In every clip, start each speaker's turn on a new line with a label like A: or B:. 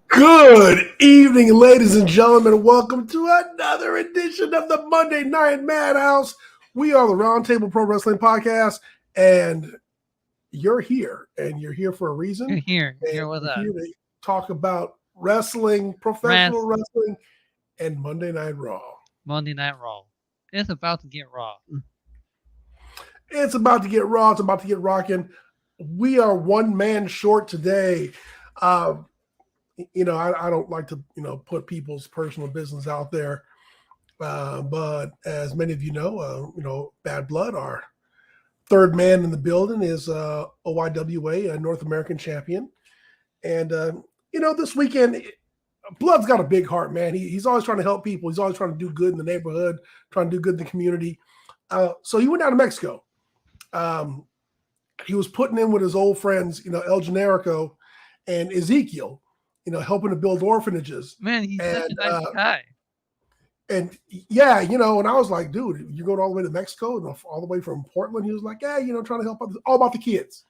A: Good evening, ladies and gentlemen. Welcome to another edition of the Monday Night Madhouse. We are the Roundtable Pro Wrestling Podcast, and you're here, and you're here for a reason.
B: You're
A: And
B: here with
A: we're
B: us.
A: here to talk about wrestling, professional wrestling, and Monday Night Raw.
B: Monday Night Raw. It's about to get raw.
A: It's about to get raw. It's about to get rocking. We are one man short today. I don't like to, put people's personal business out there. But as many of you know, Bad Blood, our third man in the building, is OIWA, a North American champion. And, this weekend, Blood's got a big heart, man. He's always trying to help people. He's always trying to do good in the neighborhood, trying to do good in the community. So he went down to Mexico. He was putting in with his old friends, El Generico and Ezekiel, helping to build orphanages.
B: Man, he's such a nice guy.
A: And yeah, and I was like, dude, you're going all the way to Mexico and all the way from Portland? He was like, yeah, trying to help out. All about the kids.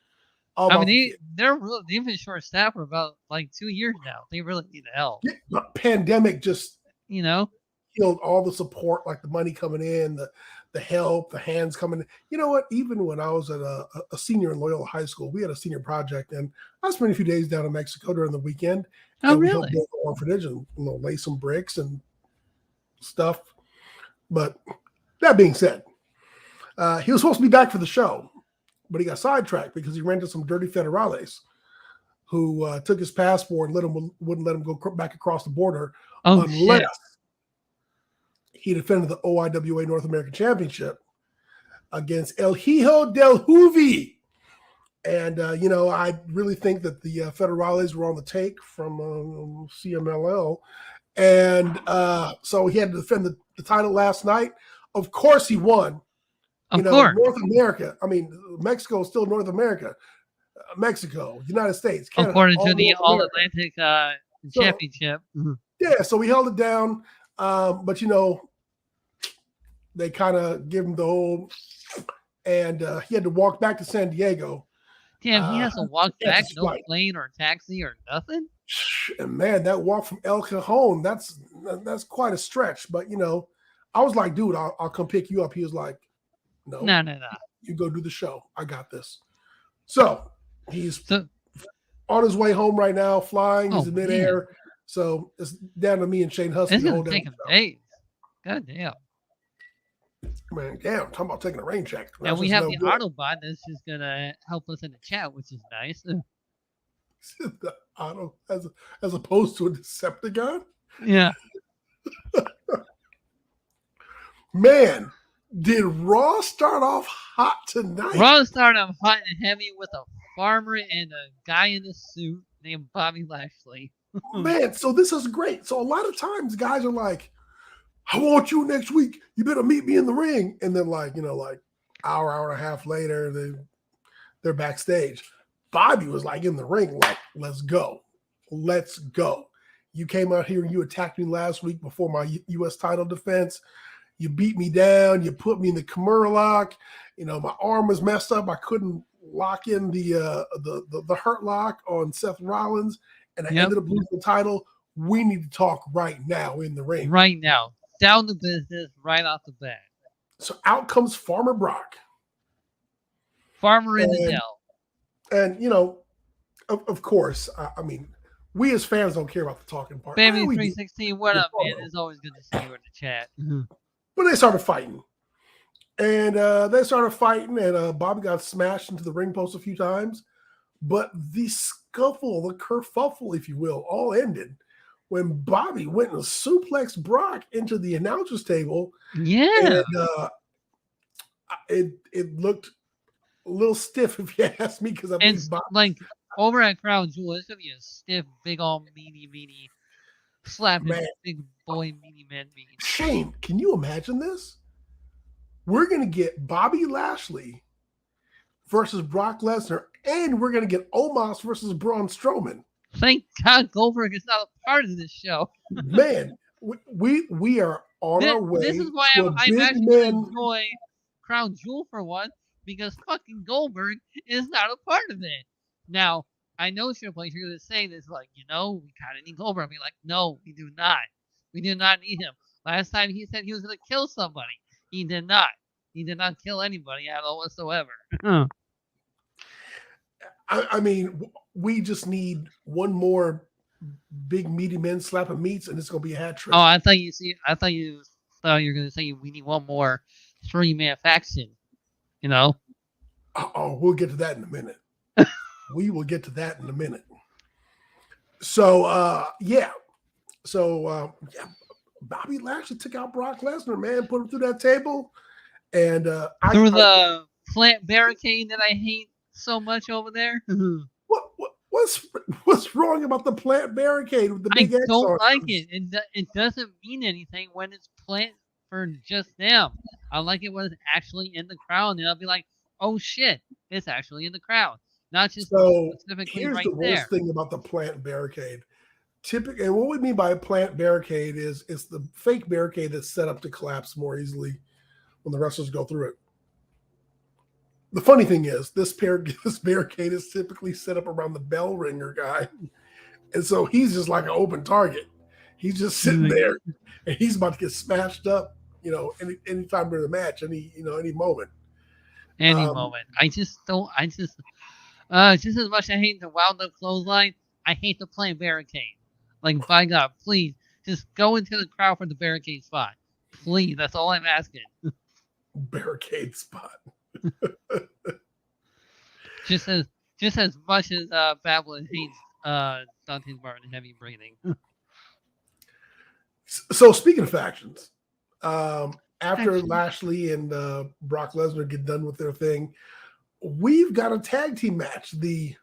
B: They've been short staffed for about 2 years now. They really need the help.
A: Yeah, the pandemic just,
B: killed
A: all the support, like the money coming in, the help, the hands coming in. You know what? Even when I was at a senior in Loyola High School, we had a senior project, and I spent a few days down in Mexico during the weekend.
B: Oh,
A: we
B: really?
A: helped build the orphanage and lay some bricks and stuff. But that being said, he was supposed to be back for the show, but he got sidetracked because he ran into some dirty federales who took his passport and wouldn't let him go back across the border unless he defended the OIWA North American Championship against El Hijo del Juvi. And, I really think that the federales were on the take from CMLL. And so he had to defend the title last night. Of course he won.
B: Of course.
A: North America. I mean, Mexico is still North America. Mexico, United States, Canada.
B: According to the All-Atlantic Championship.
A: Yeah, so we held it down. But, they kind of give him the whole, and he had to walk back to San Diego.
B: Damn, he has to walk back, no plane or taxi or nothing?
A: And man, that walk from El Cajon, that's quite a stretch. But, I was like, dude, I'll come pick you up. He was like, no. You go do the show. I got this. So he's on his way home right now, flying. He's in midair. Man. So it's down to me and Shane Husky.
B: It's going to take him days. God damn.
A: Man, damn, talking about taking a rain check.
B: And we have the Autobot that's just going to help us in the chat, which is nice.
A: The Auto, as opposed to a Decepticon?
B: Yeah.
A: Man, did Raw start off hot tonight?
B: Raw started off hot and heavy with a farmer and a guy in a suit named Bobby Lashley.
A: Man, so this is great. So a lot of times guys are like, I want you next week. You better meet me in the ring. And then hour and a half later, they're backstage. Bobby was in the ring, let's go. Let's go. You came out here and you attacked me last week before my U.S. title defense. You beat me down. You put me in the Kimura lock. My arm was messed up. I couldn't lock in the hurt lock on Seth Rollins, and I ended up losing the title. We need to talk right now in the ring.
B: Right now. Down to business right off the bat.
A: So out comes Farmer Brock.
B: Farmer in the Dell.
A: And, of course, I mean, we as fans don't care about the talking part.
B: Baby 316, what up, man? It's always good to see you in the chat.
A: But they started fighting. And Bobby got smashed into the ring post a few times. But the scuffle, the kerfuffle, if you will, all ended when Bobby went and suplexed Brock into the announcer's table.
B: Yeah.
A: And it looked a little stiff, if you ask me, because
B: it's over at Crown Jewel, it's gonna be a stiff, big old meaty slap, big boy meaty man.
A: Shane, can you imagine this? We're gonna get Bobby Lashley versus Brock Lesnar, and we're gonna get Omos versus Braun Strowman.
B: Thank God Goldberg is not a part of this show.
A: Man, we are on our way.
B: This is why I'm actually going to enjoy Crown Jewel for one, because fucking Goldberg is not a part of it. Now, I know Triple H, you're going to say this, like, we kind of need Goldberg. I'll be like, no, we do not. We do not need him. Last time he said he was going to kill somebody. He did not. He did not kill anybody at all whatsoever.
A: I mean, we just need one more big meaty men slapping meats, and it's going to be a hat trick.
B: Oh, I thought you were going to say we need one more 3-man faction.
A: Oh, we'll get to that in a minute. We will get to that in a minute. So, yeah. So, Bobby Lashley took out Brock Lesnar, man, put him through that table. And
B: through the plant barricade that I hate so much over there.
A: What's wrong about the plant barricade with the big X?
B: I don't like it. It doesn't mean anything when it's plant for just them. I like it when it's actually in the crowd, and I'll be like, oh shit, it's actually in the crowd. Not just specifically
A: here's
B: right
A: the worst thing about the plant barricade. Typically, and what we mean by a plant barricade is it's the fake barricade that's set up to collapse more easily when the wrestlers go through it. The funny thing is, this barricade is typically set up around the bell ringer guy. And so he's just like an open target. He's just sitting there and he's about to get smashed up, any time during the match, any moment.
B: Any moment. Just as much as I hate the wound up clothesline, I hate the plant barricade. Like, by God, please, just go into the crowd for the barricade spot. Please, that's all I'm asking.
A: Barricade spot.
B: just as much as Babylon hates Dante Martin heavy breathing.
A: So speaking of factions, after Lashley and Brock Lesnar get done with their thing, we've got a tag team match. The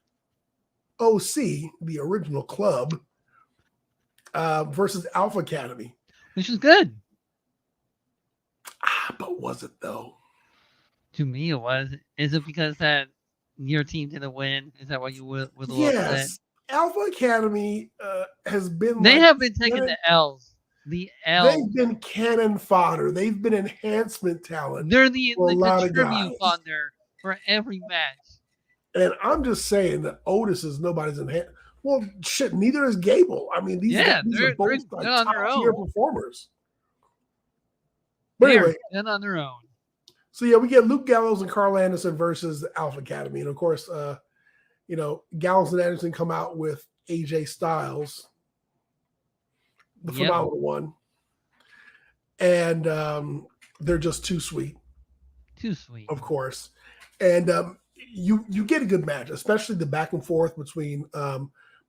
A: OC, the original club, versus Alpha Academy.
B: Which is good.
A: But was it though?
B: To me, it was. Is it because that your team didn't win? Is that why you would
A: yes. Alpha Academy has been.
B: They have been taking the L's. The L's.
A: They've been cannon fodder. They've been enhancement talent.
B: They're the tribute fodder for every match.
A: And I'm just saying that Otis is nobody's enhancement. Well, shit, neither is Gable. I mean, these are both top-tier performers. But anyway,
B: they're on their own.
A: So, yeah, we get Luke Gallows and Carl Anderson versus the Alpha Academy. And, of course, Gallows and Anderson come out with AJ Styles, the phenomenal one. And they're just too sweet.
B: Too sweet.
A: Of course. And you get a good match, especially the back and forth between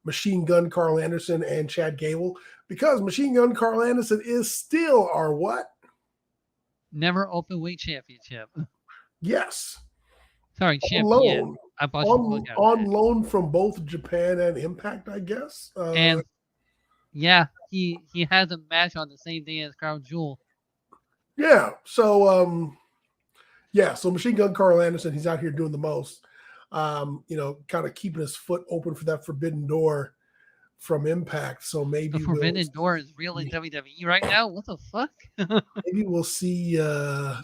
A: Machine Gun Carl Anderson and Chad Gable, because Machine Gun Carl Anderson is still our what?
B: Never open weight championship.
A: Yes.
B: Sorry, champion.
A: On loan from both Japan and Impact, I guess.
B: And yeah, he has a match on the same day as Crown Jewel.
A: Yeah. So so Machine Gun Carl Anderson, he's out here doing the most. Kind of keeping his foot open for that forbidden door from Impact. So maybe
B: the forbidden door is real in WWE right now. What the fuck?
A: Maybe we'll see. I'm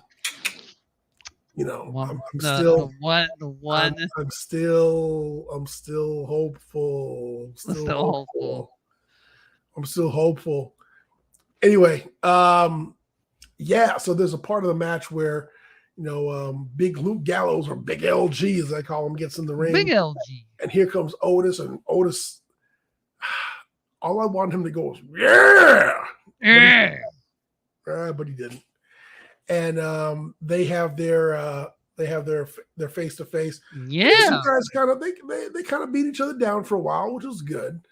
A: still hopeful. I'm still hopeful. Anyway, so there's a part of the match where Big Luke Gallows, or Big LG as I call him, gets in the ring.
B: Big LG.
A: And here comes Otis, and Otis, all I want him to go is, yeah! But he didn't. And they have their face-to-face.
B: Yeah.
A: These guys they kind of beat each other down for a while, which was good.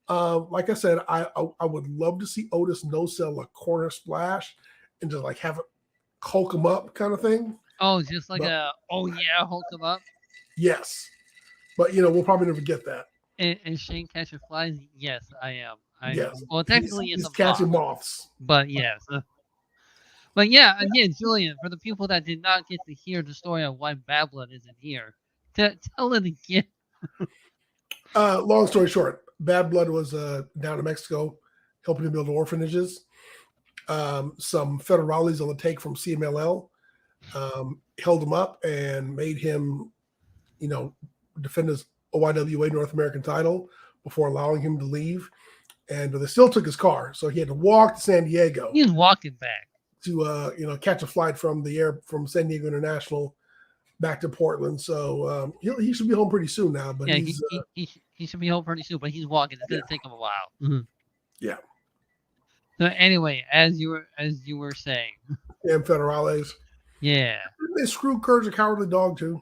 A: Like I said, I would love to see Otis no-sell a corner splash and just like have it Hulk him up kind of thing.
B: Oh, just like Hulk him up?
A: Yes. But, we'll probably never get that.
B: And Shane catching flies? Yes, I am.
A: Yes.
B: Well, technically
A: he's catching moths.
B: But yes. But yeah, again, Julian, for the people that did not get to hear the story of why Bad Blood isn't here, tell it again.
A: Long story short, Bad Blood was down in Mexico helping to build orphanages. Some federales on the take from CMLL held him up and made him, defend his OIWA North American title before allowing him to leave. And they still took his car, so he had to walk to San Diego.
B: He's walking back
A: to catch a flight from San Diego International back to Portland. So he should be home pretty soon now. But
B: yeah,
A: he's
B: he should be home pretty soon. But he's walking. It's gonna take him a while. Mm-hmm.
A: Yeah.
B: So anyway, as you were saying,
A: Sam Federales.
B: Yeah.
A: They screw Courage the Cowardly Dog too.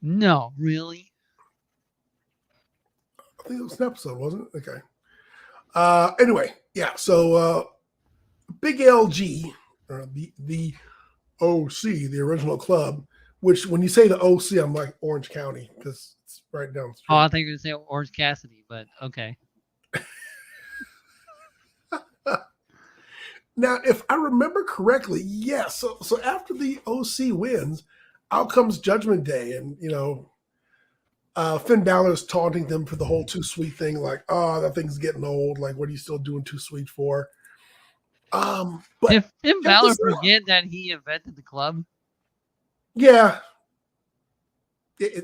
B: No, really.
A: I think it was an episode, wasn't it? Okay. Anyway, yeah. So Big LG, the OC, the original club. Which, when you say the OC, I'm like Orange County because it's right down the street.
B: Oh, I think you were going to say Orange Cassidy, but okay.
A: Now, if I remember correctly, yes. So after the OC wins, out comes Judgment Day, and Finn Balor's taunting them for the whole Too Sweet thing, like, "Oh, that thing's getting old. Like, what are you still doing Too Sweet for?" But
B: if Finn Balor forget that he invented the club,
A: yeah,
B: he's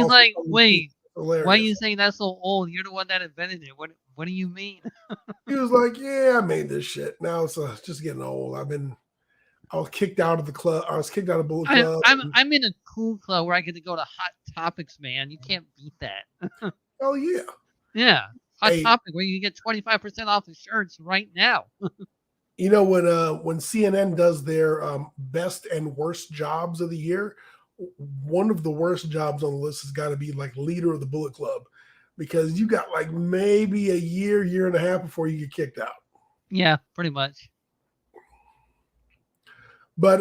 B: like, wait, hilarious. Why are you saying that's so old? You're the one that invented it. What do you mean?
A: He was like, yeah, I made this shit. Now it's just getting old. I was kicked out of the club. I was kicked out of Bullet Club.
B: I'm in a cool club where I get to go to Hot Topics, man. You can't beat that.
A: Oh yeah.
B: Yeah. Hot Topic where you can get 25% off the shirts right now.
A: When CNN does their best and worst jobs of the year, one of the worst jobs on the list has got to be like leader of the Bullet Club, because you got like maybe a year and a half before you get kicked out.
B: Yeah, pretty much.
A: But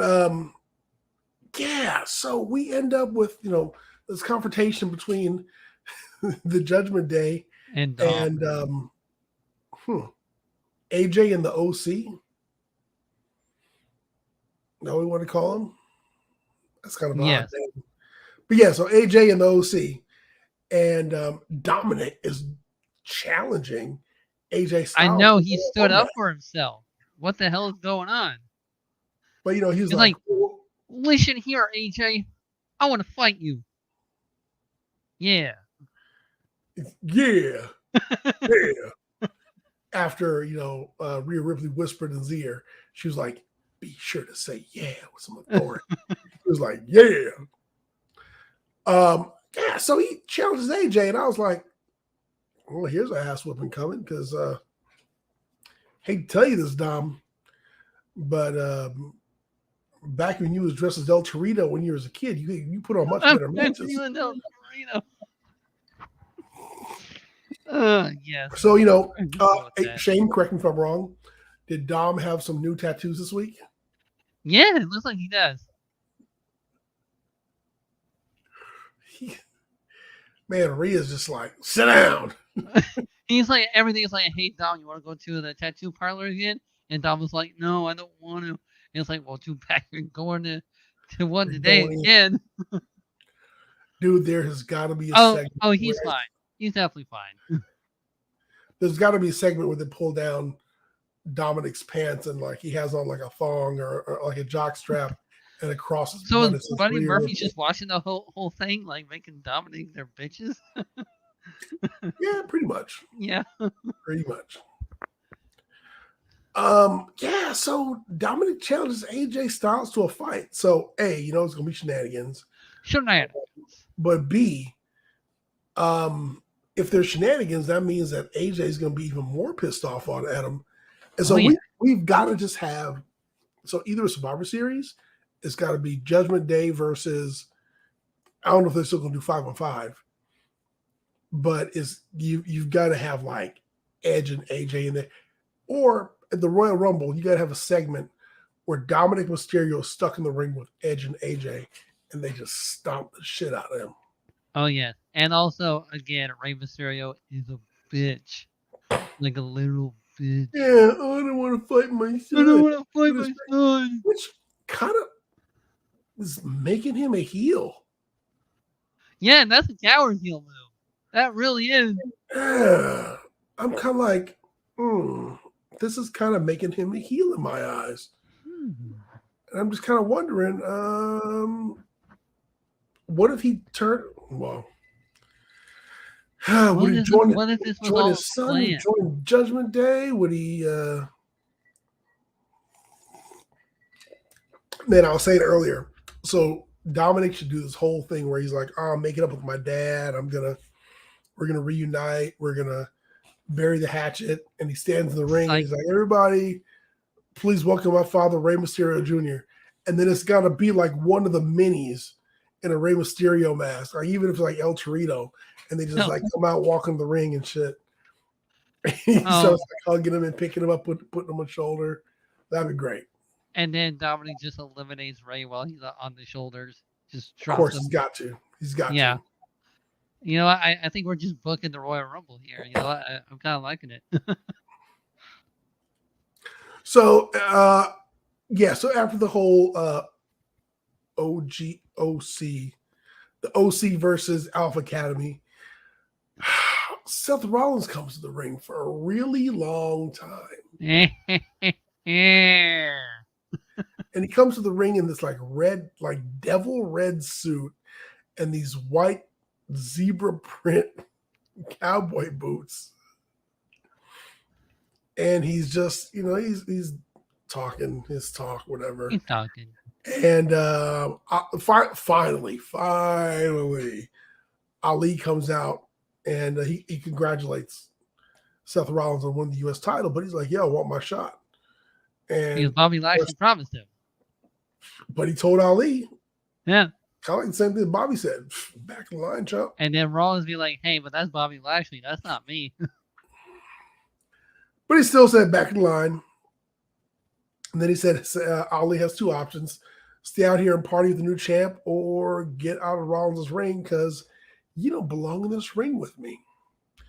A: yeah, so we end up with this confrontation between the Judgment Day and AJ and the OC. Now we want to call him. That's kind of an odd name. But yeah, so AJ and the OC, and Dominic is challenging AJ Styles.
B: I know, he stood up for himself. What the hell is going on?
A: But he's like,
B: listen here, AJ, I want to fight you. Yeah.
A: Yeah. Yeah. After Rhea Ripley whispered in his ear, she was like, be sure to say yeah with some authority. He was like, yeah. Yeah, so he challenges AJ, and I was like, well, here's an ass whooping coming, because hate to tell you this, Dom, but back when you was dressed as El Torito when you was a kid, you put on much better matches.
B: Yes.
A: So Shane, correct me if I'm wrong. Did Dom have some new tattoos this week?
B: Yeah, it looks like he does.
A: Man, Rhea's just like, sit down.
B: He's like, everything is like, hey, Dom, you want to go to the tattoo parlor again? And Dom was like, no, I don't want to. And it's like, well, too bad you're going to one today again.
A: Dude, there has got to be a segment.
B: Oh, he's fine. He's definitely fine.
A: There's got to be a segment where they pull down Dominic's pants and like he has on like a thong or like a jock strap and it crosses.
B: So is Buddy Murphy just watching the whole thing, like making Dominic their bitches?
A: Yeah, pretty much.
B: Yeah.
A: Pretty much. Yeah, so Dominic challenges AJ Styles to a fight. So A, it's gonna be shenanigans. But B, if there's shenanigans, that means that AJ is gonna be even more pissed off at him. And so we've got to just have either a Survivor Series, it's got to be Judgment Day versus, I don't know if they're still gonna do 5-on-5, but you've got to have like Edge and AJ in there, or at the Royal Rumble, you got to have a segment where Dominic Mysterio is stuck in the ring with Edge and AJ, and they just stomp the shit out of him.
B: Oh yeah, and also again, Rey Mysterio is a bitch, like a literal bitch.
A: Yeah, I don't want to fight my son.
B: I don't want to fight my son.
A: Which kind of is making him a heel.
B: Yeah, and that's a coward heel move. That really is.
A: Yeah, I'm kind of like, this is kind of making him a heel in my eyes. And I'm just kind of wondering, what if he turned? Well, Would he join
B: what if this was all
A: his son?
B: planned?
A: Join Judgment Day? Would he? Man, I was saying earlier. So Dominic should do this whole thing where he's like, "Oh, I'm making up with my dad. We're gonna reunite. We're gonna bury the hatchet." And he stands in the ring and he's like, "Everybody, please welcome my father, Rey Mysterio Jr." And then it's gotta be like one of the minis in a Rey Mysterio mask, or even if it's like El Torito, and they just like come out walking the ring and shit. He starts like hugging him and picking him up, putting him on the shoulder. That'd be great.
B: And then Dominic just eliminates Ray while he's on the shoulders. Just drops
A: Of course,
B: him.
A: he's got to. He's got to.
B: You know, I think we're just booking the Royal Rumble here. You know, I'm kind of liking it.
A: So, so after the whole OC, the OC versus Alpha Academy, Seth Rollins comes to the ring for a really long time.
B: Yeah.
A: And he comes to the ring in this like red, like devil red suit and these white zebra print cowboy boots. And he's just, he's talking his talk, whatever.
B: He's talking.
A: And finally, Ali comes out and he congratulates Seth Rollins on winning the U.S. title, but he's like, "Yo, I want my shot." And
B: because Bobby Lashley promised him.
A: But he told Ali.
B: Yeah.
A: Kind of like the same thing Bobby said. Back in line, chump.
B: And then Rollins be like, "Hey, but that's Bobby Lashley. That's not me."
A: But he still said back in line. And then he said Ali has two options: stay out here and party with the new champ, or get out of Rollins' ring because you don't belong in this ring with me.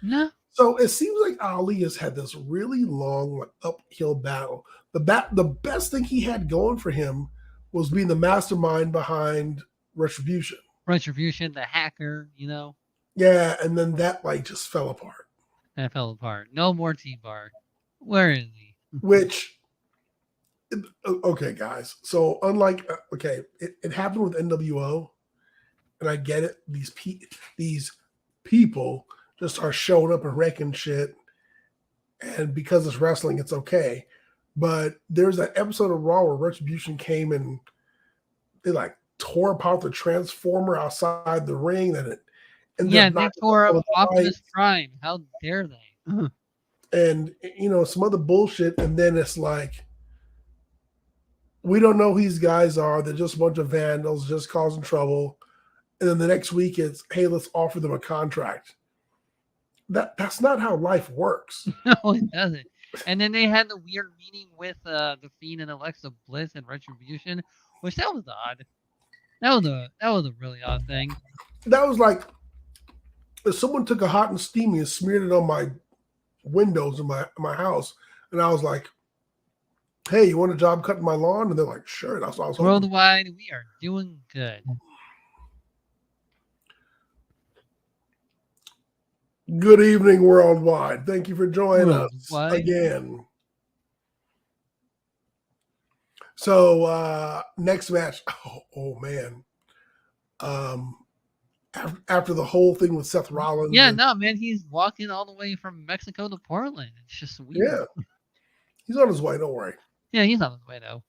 B: No.
A: So it seems like Ali has had this really long uphill battle. The best thing he had going for him was being the mastermind behind Retribution.
B: Retribution, the hacker,
A: Yeah, and then that just fell apart.
B: That fell apart. No more T-Bar. Where is he?
A: Which, okay, guys. So unlike, it happened with NWO, and I get it. These people just are showing up and wrecking shit, and because it's wrestling, it's okay. But there's that episode of Raw where Retribution came and they tore apart the Transformer outside the ring.
B: They tore up Optimus Prime. How dare they?
A: And some other bullshit. And then it's like, we don't know who these guys are. They're just a bunch of vandals, just causing trouble. And then the next week it's, hey, let's offer them a contract. That's not how life works.
B: No, it doesn't. And then they had the weird meeting with the Fiend and Alexa Bliss and Retribution, which that was odd. That was a really odd thing.
A: That was like if someone took a hot and steamy and smeared it on my windows in my house, and I was like, "Hey, you want a job cutting my lawn?" And they're like, "Sure." That's what I was hoping.
B: Worldwide, we are doing good.
A: Good evening, worldwide. Thank you for joining us again. So next match. Oh man. After the whole thing with Seth Rollins.
B: Yeah, man. He's walking all the way from Mexico to Portland. It's just weird.
A: Yeah. He's on his way. Don't worry.
B: Yeah, he's on his way though.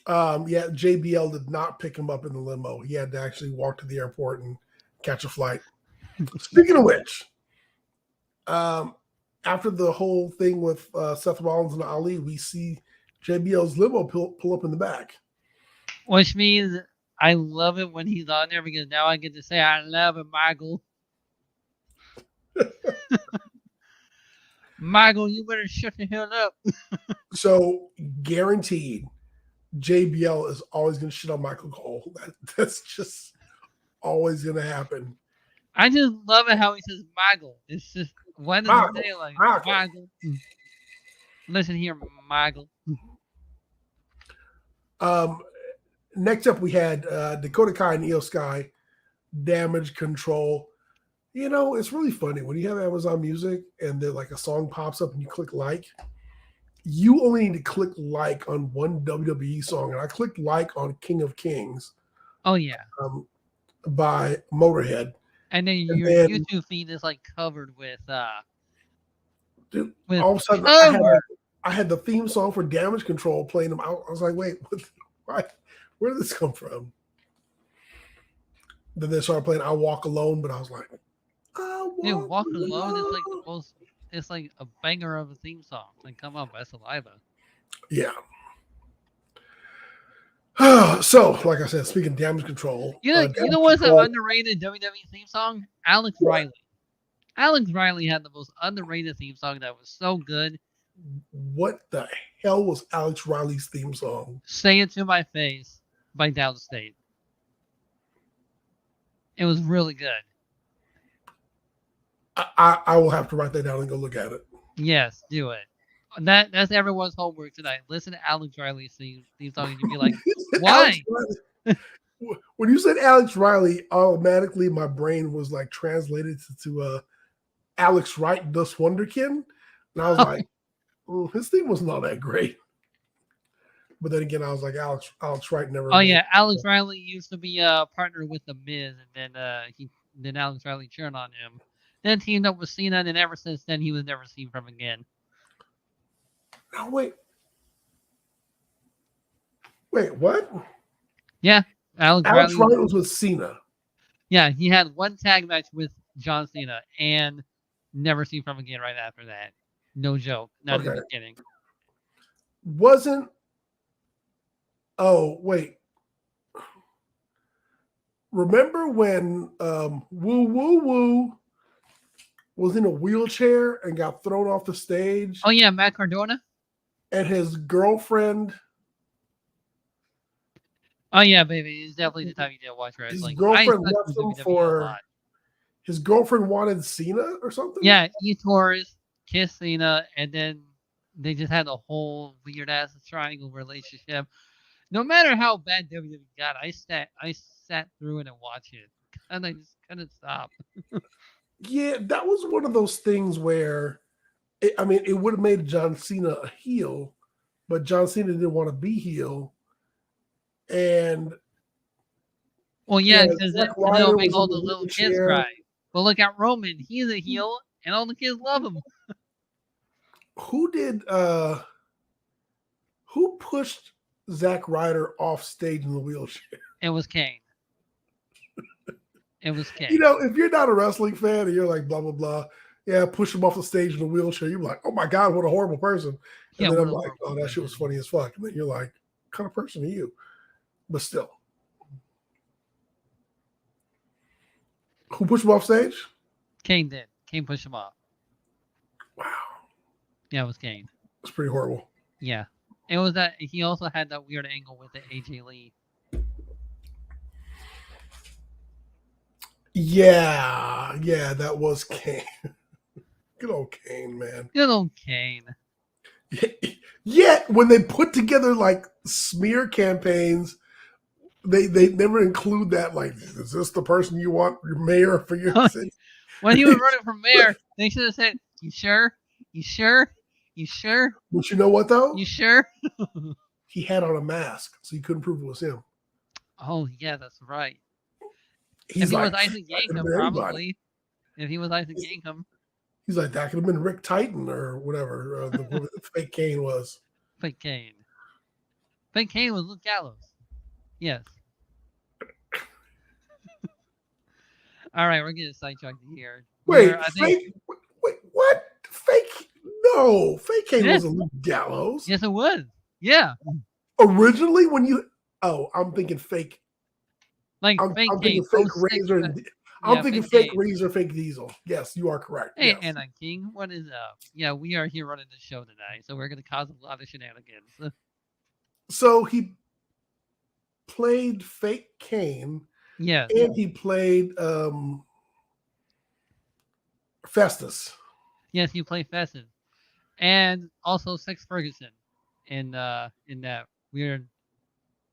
A: JBL did not pick him up in the limo. He had to actually walk to the airport and catch a flight. Speaking of which. After the whole thing with Seth Rollins and Ali, we see JBL's limo pull up in the back.
B: Which means I love it when he's on there because now I get to say I love it, Michael. Michael, you better shut the hell up.
A: So guaranteed, JBL is always going to shit on Michael Cole. That's just always going to happen.
B: I just love it how he says Michael. It's just, why does he say it like Michael? Listen here, Michael.
A: Next up, we had Dakota Kai and Io Sky, Damage Control. It's really funny when you have Amazon Music and then a song pops up and you click like. You only need to click like on one WWE song, and I clicked like on King of Kings.
B: Oh yeah.
A: By Motorhead,
B: And then
A: And
B: your
A: then,
B: YouTube feed is like covered with
A: dude,
B: with
A: all of a sudden,
B: covered.
A: I had the theme song for Damage Control playing them out. I was like, wait, why? Where did this come from? Then they started playing "I Walk Alone," but I was like, "I
B: Dude,
A: walk
B: Walk Alone is like the
A: alone."
B: most. It's like a banger of a theme song. Like, come on, by Saliva.
A: Yeah. So, like I said, speaking of Damage Control,
B: You know
A: Damage
B: what's an
A: Control.
B: underrated WWE theme song? Alex
A: What?
B: Riley. Alex Riley had the most underrated theme song that was so good.
A: What the hell was Alex Riley's theme song?
B: Say It to My Face by Downstate. It was really good.
A: I will have to write that down and go look at it.
B: Yes, do it. That's everyone's homework tonight. Listen to Alex Riley's theme song and you'd be like,
A: Alex
B: why?
A: Riley. When you said Alex Riley, automatically my brain was like translated to Alex Wright, Das Wonderkind, and I was like, his theme was not that great. But then again, I was like, Alex Wright never.
B: Oh yeah, Alex Riley used to be a partner with the Miz, and then Alex Riley turned on him. Then teamed up with Cena, and ever since then he was never seen from again.
A: No, wait, what?
B: Yeah,
A: Alex Riley was with Cena.
B: Yeah, he had one tag match with John Cena, and never seen from again right after that. No joke, not even kidding.
A: Wasn't. Oh wait. Remember when Woo Woo Woo was in a wheelchair and got thrown off the stage?
B: Oh yeah, Matt Cardona.
A: And his girlfriend.
B: Oh yeah, baby, it's definitely the time you did watch wrestling.
A: His girlfriend left him for. His girlfriend wanted Cena or something.
B: Yeah, Torres kissed Cena, and then they just had a whole weird ass triangle relationship. No matter how bad WWE got, I sat through it and watched it, and I just couldn't stop.
A: Yeah, that was one of those things where, it would have made John Cena a heel, but John Cena didn't want to be heel, and
B: well, yeah, because they'll make all the little kids cry. But look at Roman; he's a heel, and all the kids love him.
A: Who pushed Zack Ryder off stage in the wheelchair?
B: It was Kane. It was Kane.
A: You know, if you're not a wrestling fan and you're like blah blah blah, yeah, push him off the stage in a wheelchair. You're like, oh my god, what a horrible person. And then I'm like, oh, that shit was funny as fuck. And then you're like, what kind of person are you? But still, who pushed him off stage?
B: Kane did. Kane pushed him off.
A: Wow.
B: Yeah, it was Kane.
A: It's pretty horrible.
B: Yeah. It was that he also had that weird angle with the AJ Lee.
A: Yeah, that was Kane. Good old Kane, man.
B: Good old Kane.
A: Yet when they put together like smear campaigns, they never include that. Like, is this the person you want your mayor for your city?
B: When he was running for mayor, they should have said, "You sure? You sure? You sure?"
A: But you know what though?
B: You sure?
A: He had on a mask, so you couldn't prove it was him.
B: Oh yeah, that's right.
A: If
B: he was Isaac Yankem, probably. If he was Isaac Yankem.
A: He's like, that could have been Rick Titan or whatever the fake Kane was.
B: Fake Kane. Fake Kane was Luke Gallows. Yes. All right, we're getting sidetracked here.
A: Wait, what? Fake? No, Fake Kane wasn't Luke Gallows.
B: Yes, it was. Yeah.
A: Originally, I'm thinking fake.
B: Like
A: I'm
B: fake
A: thinking fake Razor. I'm thinking fake Razor, fake Diesel. Yes, you are correct.
B: Hey,
A: yes.
B: Anna King, what is up? Yeah, we are here running the show tonight, so we're going to cause a lot of shenanigans.
A: So he played fake Kane.
B: Yes.
A: And he played Festus.
B: Yes, he played Festus. And also Sex Ferguson in that weird.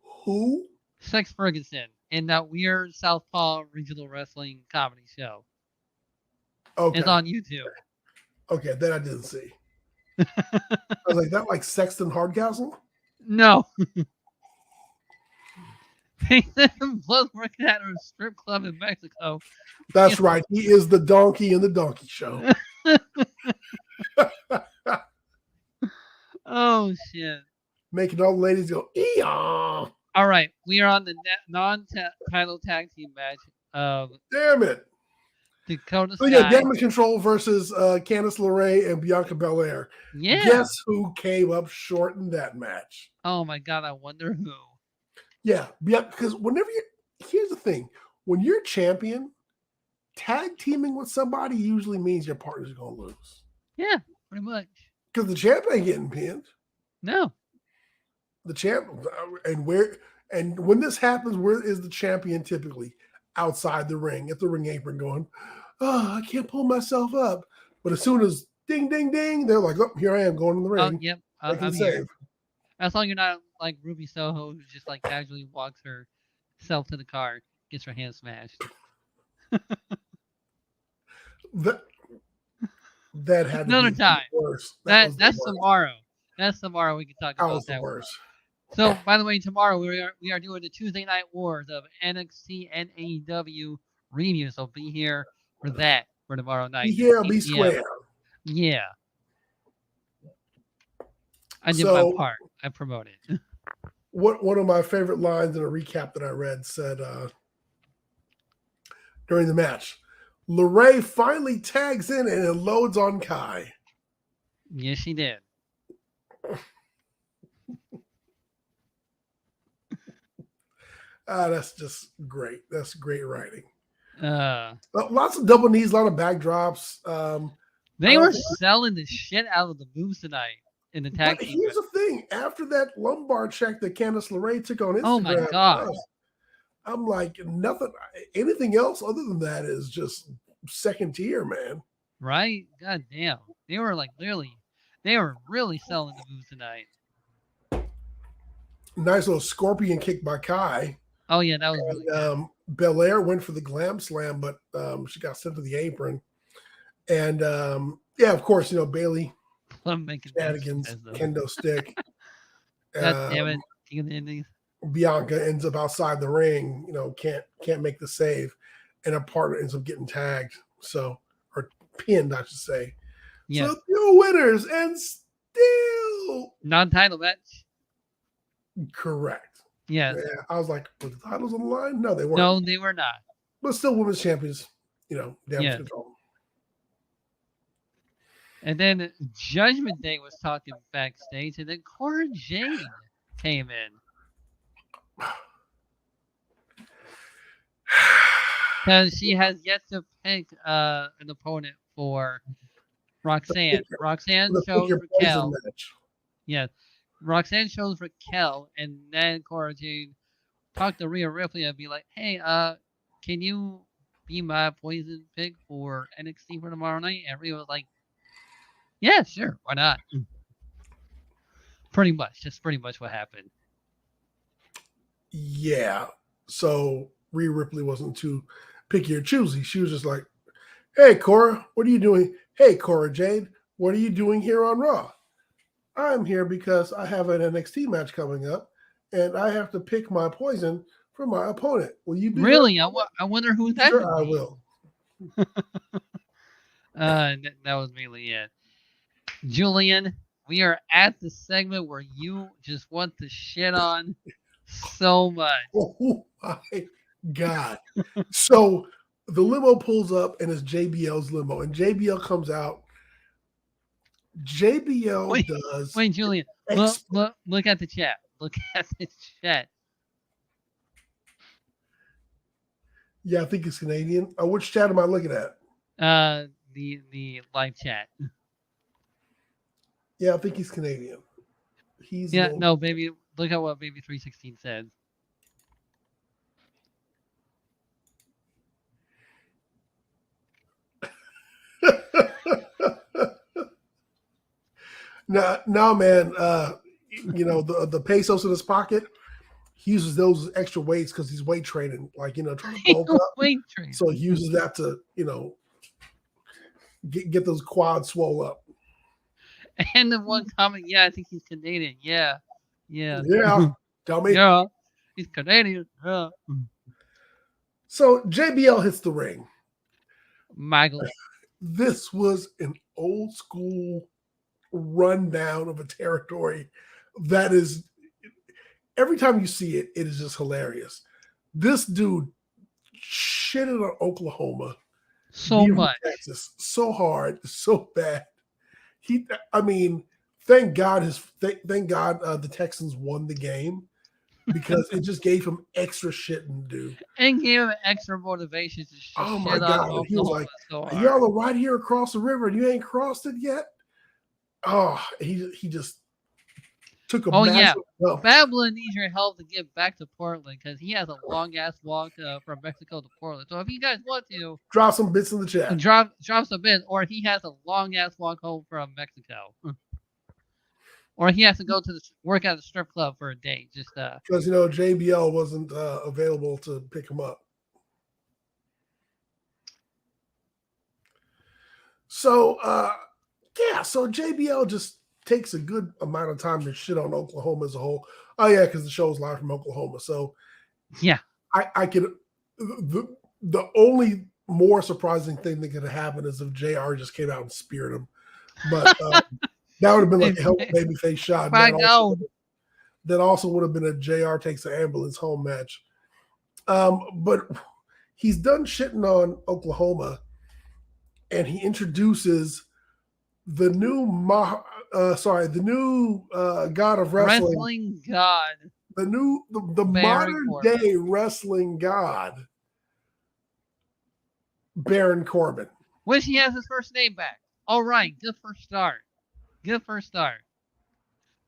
A: Who?
B: Sex Ferguson in that weird Southpaw regional wrestling comedy show.
A: Okay.
B: It's on YouTube.
A: Okay, that I didn't see. I was like, that like Sexton Hardcastle?
B: No. They said him both working at a strip club in Mexico.
A: That's right. He is the donkey in the donkey show.
B: Oh shit!
A: Making all the ladies go, eeyaw.
B: All right, we are on the non-title tag team match of
A: Damn it.
B: Dakota
A: So yeah,
B: Sky.
A: Damage Control versus Candice LeRae and Bianca Belair.
B: Yeah.
A: Guess who came up short in that match?
B: Oh my god, I wonder who.
A: Yeah, because here's the thing. When you're champion, tag teaming with somebody usually means your partner's going to lose.
B: Yeah, pretty much.
A: Because the champ ain't getting pinned.
B: No.
A: The champ, and when this happens, where is the champion typically? Outside the ring, at the ring apron going, oh, I can't pull myself up. But as soon as ding, ding, ding, they're like, oh, here I am going in the ring.
B: Oh, yep.
A: I'm
B: here. As long as you're not like Ruby Soho, who just like casually walks herself to the car, gets her hand smashed.
A: That had
B: another
A: to be
B: time.
A: Worse.
B: That's tomorrow. That's tomorrow. We can talk about that.
A: Worse.
B: So, by the way, tomorrow we are doing the Tuesday Night Wars of NXT and AEW review. So be here for that for tomorrow night.
A: Be here, be square.
B: Yeah. I did my part. I promoted.
A: One of my favorite lines in a recap that I read said during the match, LeRae finally tags in and it loads on Kai.
B: Yes, she did.
A: That's just great. That's great writing.
B: Lots
A: of double knees, a lot of backdrops.
B: They were selling the shit out of the moves tonight in the tag team.
A: Here's the thing: after that lumbar check that Candice LeRae took on Instagram,
B: oh my god,
A: I'm like nothing. Anything else other than that is just second tier, man.
B: Right? God damn, they were really selling the moves tonight.
A: Nice little scorpion kick by Kai.
B: Oh yeah, that was really good.
A: Belair went for the glam slam, but she got sent to the apron. And yeah, of course, Bailey shenanigans, kendo stick.
B: God damn it!
A: Bianca ends up outside the ring. Can't make the save, and her partner ends up getting tagged. Or pinned, I should say.
B: Yeah.
A: So no winners and still
B: non-title match.
A: Correct.
B: Yes.
A: Yeah, I was like, were the titles on the line? No, they weren't.
B: No, they were not.
A: But still women's champions, damage control.
B: And then Judgment Day was talking backstage, and then Cora Jade came in. Because she has yet to pick an opponent for Roxanne. Roxanne chose Raquel. Yes. Roxanne chose Raquel, and then Cora Jade talked to Rhea Ripley and be like, hey, can you be my poison pick for NXT for tomorrow night? And Rhea was like, yeah, sure, why not? Pretty much what happened.
A: Yeah. So Rhea Ripley wasn't too picky or choosy. She was just like, hey, Cora, what are you doing? Hey, Cora Jade, what are you doing here on Raw? I'm here because I have an NXT match coming up, and I have to pick my poison for my opponent. Will you be
B: really? I wonder who that
A: sure I will.
B: That was mainly it. Julian, we are at the segment where you just want to shit on so much.
A: Oh my God. So the limo pulls up and it's JBL's limo, and JBL comes out. JBL does.
B: Wait, Julian, look at the chat. Look at the chat.
A: Yeah, I think it's Canadian. Which chat am I looking at?
B: The live chat.
A: Yeah, I think he's Canadian.
B: No, baby. Look at what Baby 316 said.
A: No, man. The pesos in his pocket. He uses those as extra weights because he's weight training, trying to bulk up.
B: Weight training.
A: So he uses that to, get those quads swole up.
B: And the one comment, I think he's Canadian. Yeah.
A: Tell me.
B: Yeah. He's Canadian.
A: So JBL hits the ring.
B: Michael.
A: This was an old school rundown of a territory that is, every time you see it, it is just hilarious. This dude shitted on Oklahoma,
B: So much.
A: Texas, so hard, so bad. Thank God the Texans won the game because it just gave him extra shit to do.
B: And gave him extra motivation to
A: Oh my
B: shit on
A: God! And he was
B: Oklahoma
A: like,
B: so hard.
A: "Y'all are right here across the river, and you ain't crossed it yet." Oh, he just took a massive dump.
B: Babylon needs your help to get back to Portland because he has a long ass walk from Mexico to Portland. So if you guys want to
A: Drop some bits in the chat.
B: drop some bits, or he has a long ass walk home from Mexico, or he has to go to work at a strip club for a day. Just
A: because JBL wasn't available to pick him up. So so JBL just takes a good amount of time to shit on Oklahoma as a whole. Oh yeah, because the show's live from Oklahoma. So
B: yeah,
A: I could. The only more surprising thing that could have happened is if JR just came out and speared him, but that would have been like a hell of a babyface shot. That also would have been a JR takes the ambulance home match. But he's done shitting on Oklahoma, and he introduces the new god of wrestling
B: god,
A: the modern day wrestling god, Baron Corbin.
B: Wish he has his first name back. All right, good first start.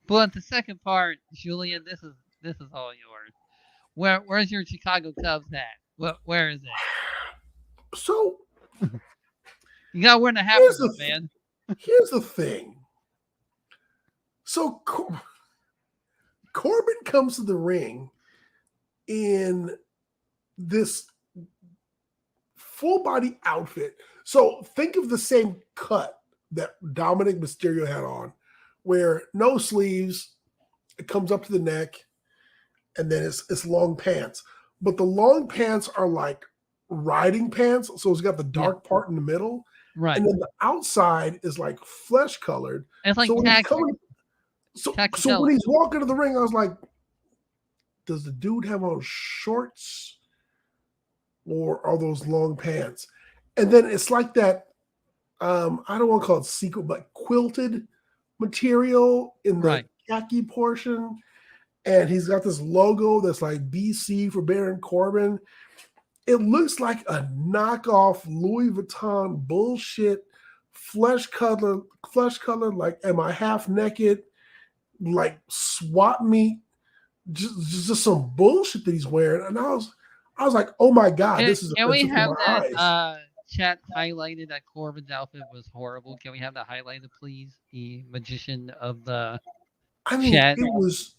B: But the second part, Julian, this is all yours. Where's your Chicago Cubs at? Where is it?
A: So
B: you gotta wear the hat for this, man.
A: Here's the thing. So Corbin comes to the ring in this full body outfit. So think of the same cut that Dominic Mysterio had on, where no sleeves, it comes up to the neck, and then it's long pants. But the long pants are like riding pants, so it's got the dark part in the middle.
B: Right.
A: And then the outside is like flesh colored.
B: It's like
A: so when he's walking to the ring, I was like, does the dude have on shorts or are those long pants? And then it's like that, I don't want to call it sequin, but quilted material in the khaki portion. And he's got this logo that's like BC for Baron Corbin. It looks like a knockoff Louis Vuitton bullshit, flesh color, like, am I half naked? Like swap meet, just some bullshit that he's wearing. And I was like, oh my God, this is
B: can we have that chat highlighted that Corbin's outfit was horrible? Can we have that highlighted, please? The magician of the chat.
A: It was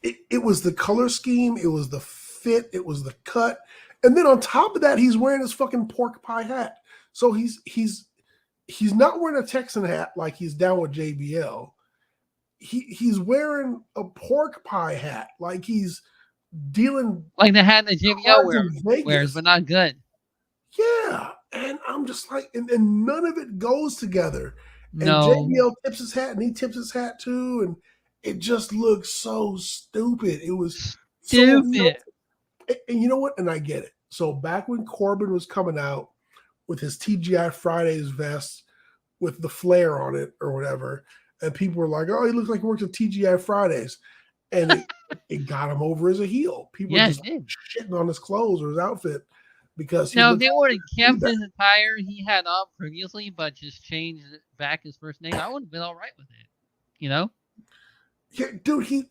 A: it was the color scheme, it was the fit, it was the cut, and then on top of that, he's wearing his fucking pork pie hat. So he's not wearing a Texan hat like he's down with JBL. He's wearing a pork pie hat like he's dealing
B: like the hat that JBL wears, but not good.
A: Yeah, and I'm just like, and none of it goes together. And
B: no.
A: JBL tips his hat, and he tips his hat too, and it just looks so stupid. It was
B: stupid.
A: And you know what? And I get it. So back when Corbin was coming out with his TGI Fridays vest with the flare on it or whatever, and people were like, "Oh, he looks like he works at TGI Fridays," and it got him over as a heel. People were just shitting on his clothes or his outfit because
B: if they would have kept his attire he had on previously, but just changed back his first name, I would have been all right with it. You know?
A: Yeah, dude, he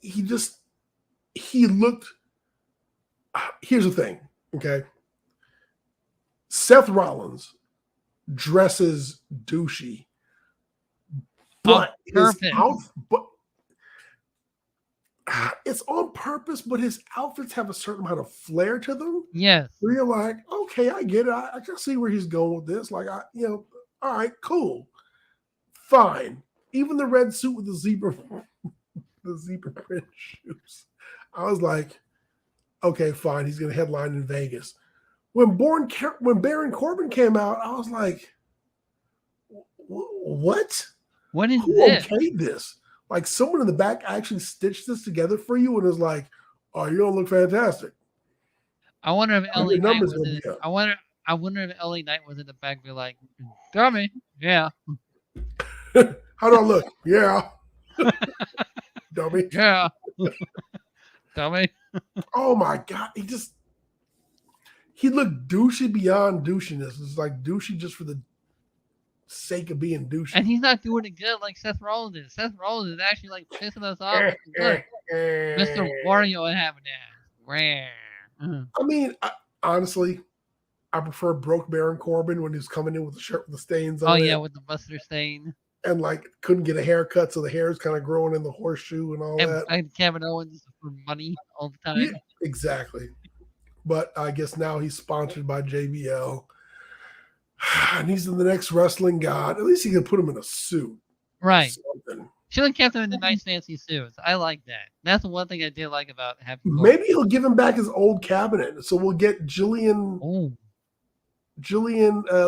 A: looked. Here's the thing, okay? Seth Rollins dresses douchey, but it's on purpose. But his outfits have a certain amount of flair to them.
B: Yes,
A: where you're like, okay, I get it. I can see where he's going with this. Like, all right, cool, fine. Even the red suit with the zebra the zebra print shoes. I was like, okay, fine. He's going to headline in Vegas. When Baron Corbin came out, I was like, what?
B: What is
A: Who
B: this?
A: okayed this? Like someone in the back actually stitched this together for you and was like, oh, you don't look fantastic.
B: I wonder if LA Knight was
A: gonna
B: in.
A: be up.
B: I wonder if LA Knight was in the back, be like, dummy, yeah,
A: How do I look? Yeah. Dummy.
B: yeah, dummy.
A: Oh my God. He looked douchey beyond douchiness. It's like douchey just for the sake of being douchey.
B: And he's not doing it good like Seth Rollins is. Seth Rollins is actually like pissing us off. Look, Mr. Wario having that.
A: I mean, honestly, I prefer broke Baron Corbin when he was coming in with the shirt with the stains on
B: Oh
A: it.
B: yeah, with the Buster stain.
A: And like couldn't get a haircut, so the hair is kind of growing in the horseshoe and all that.
B: And Kevin Owens for money all the time.
A: Yeah, exactly. But I guess now he's sponsored by JBL. And he's in the next wrestling god. At least he can put him in a suit.
B: Right.
A: Something.
B: Should have kept him in the nice fancy suits. I like that. That's the one thing I did like about Happy Corbin.
A: Maybe he'll give him back his old cabinet. So we'll get Jillian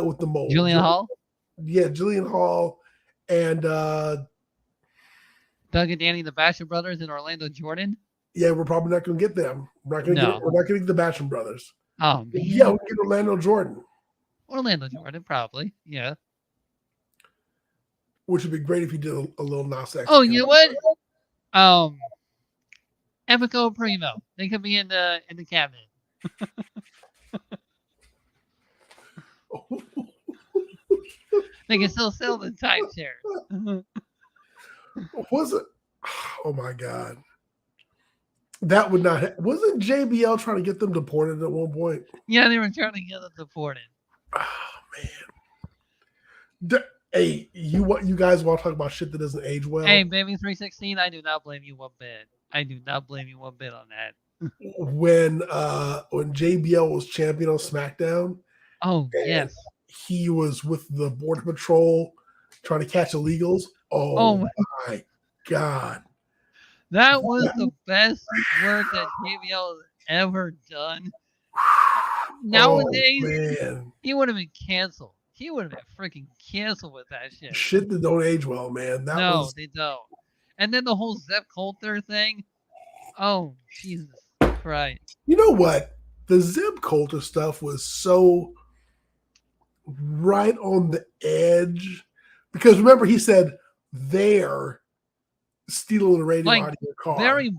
A: with the mold.
B: Jillian Hall?
A: Yeah, Jillian Hall and
B: Doug and Danny, the Basham brothers, and Orlando Jordan.
A: Yeah, we're probably not going to get them. We're not going to get the Basham brothers.
B: Oh man.
A: Yeah, we'll get Orlando Jordan.
B: Orlando Jordan, probably. Yeah.
A: Which would be great if you did a little Nas X.
B: Oh, you know what? Epico Primo. They could be in the cabinet. They can still sell the timeshare.
A: Was it? Oh my God. That would not wasn't JBL trying to get them deported at one point?
B: Yeah, they were trying to get them deported.
A: Oh man. Hey, you guys want to talk about shit that doesn't age well?
B: Hey, Baby 316, I do not blame you one bit. I do not blame you one bit on that.
A: When JBL was champion on SmackDown.
B: Oh, yes.
A: He was with the Border Patrol trying to catch illegals. Oh my God.
B: That was the best work that JBL has ever done. Nowadays, he would have been canceled. He would have been freaking canceled with that shit.
A: Shit that don't age well, man.
B: They don't. And then the whole Zeb Coulter thing. Oh, Jesus Christ.
A: You know what? The Zeb Coulter stuff was so right on the edge. Because remember, he said they're stealing the radio out of your car.
B: Very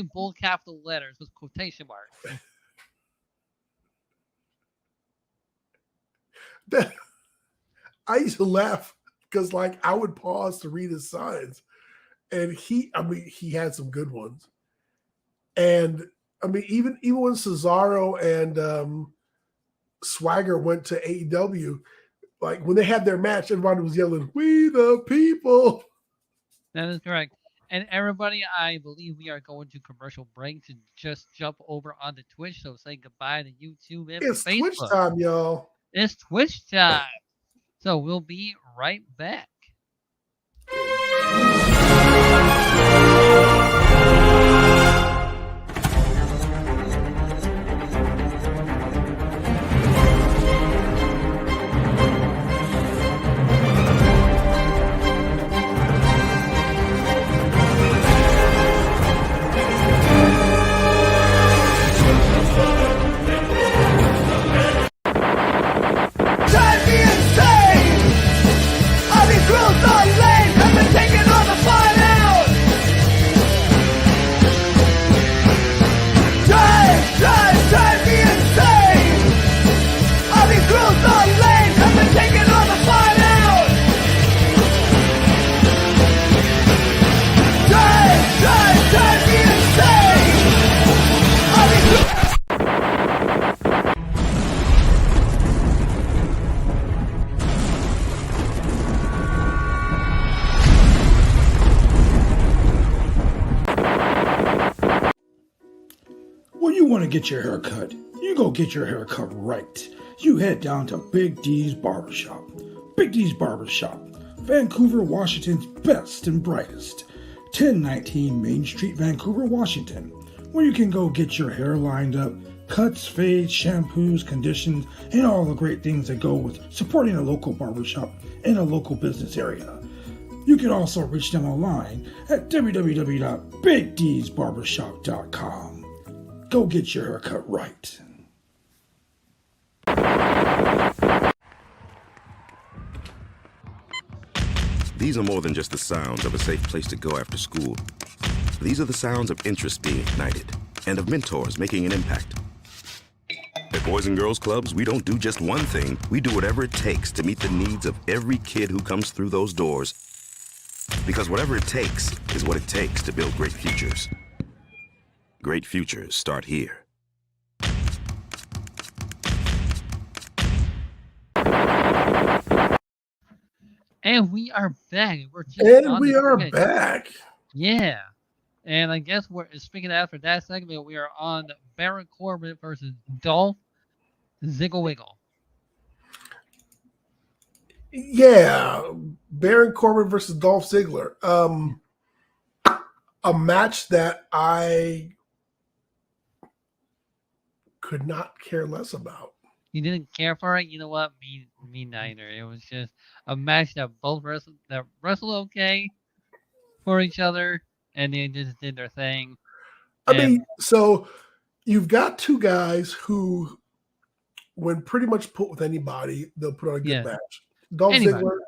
B: bold capital letters with quotation marks.
A: I used to laugh because I would pause to read his signs, and he had some good ones. And even when Cesaro and Swagger went to AEW, when they had their match, everybody was yelling, "We the people."
B: That is correct. And everybody, I believe we are going to commercial break to just jump over onto Twitch. So say goodbye to YouTube and
A: it's
B: Facebook.
A: Twitch time, y'all.
B: It's Twitch time. So we'll be right back.
C: Get your hair cut, you go get your hair cut right. You head down to Big D's Barbershop. Big D's Barbershop, Vancouver, Washington's best and brightest. 1019 Main Street, Vancouver, Washington, where you can go get your hair lined up, cuts, fades, shampoos, conditions, and all the great things that go with supporting a local barbershop in a local business area. You can also reach them online at www.bigdsbarbershop.com. Go get your haircut right.
D: These are more than just the sounds of a safe place to go after school. These are the sounds of interest being ignited and of mentors making an impact. At Boys and Girls Clubs, we don't do just one thing. We do whatever it takes to meet the needs of every kid who comes through those doors. Because whatever it takes is what it takes to build great futures. Great futures start here.
B: And we are back.
A: We are back.
B: Yeah. And I guess speaking after that segment, we are on Baron Corbin versus Dolph Ziggler.
A: Yeah, Baron Corbin versus Dolph Ziggler. A match that I could not care less about.
B: You didn't care for it? You know what? Me neither. It was just a match that both wrestled okay for each other, and they just did their thing.
A: I mean, so you've got two guys who, when pretty much put with anybody, they'll put on a good match. Dolph Ziggler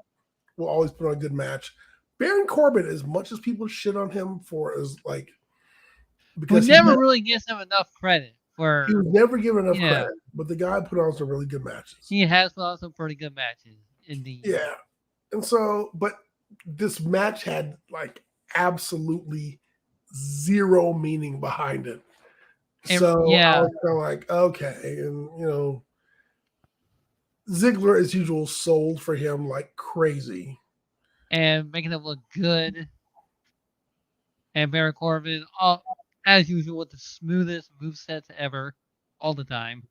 A: will always put on a good match. Baron Corbin, as much as people shit on him for, is like,
B: because he never really gives him enough credit.
A: He was never given enough credit, but the guy put on some really good matches.
B: He has put on some pretty good matches, indeed.
A: Yeah. And so, but this match had like absolutely zero meaning behind it. So I was kind of like, okay. And, you know, Ziggler, as usual, sold for him like crazy.
B: And making him look good. And Baron Corbin, as usual, with the smoothest movesets ever, all the time.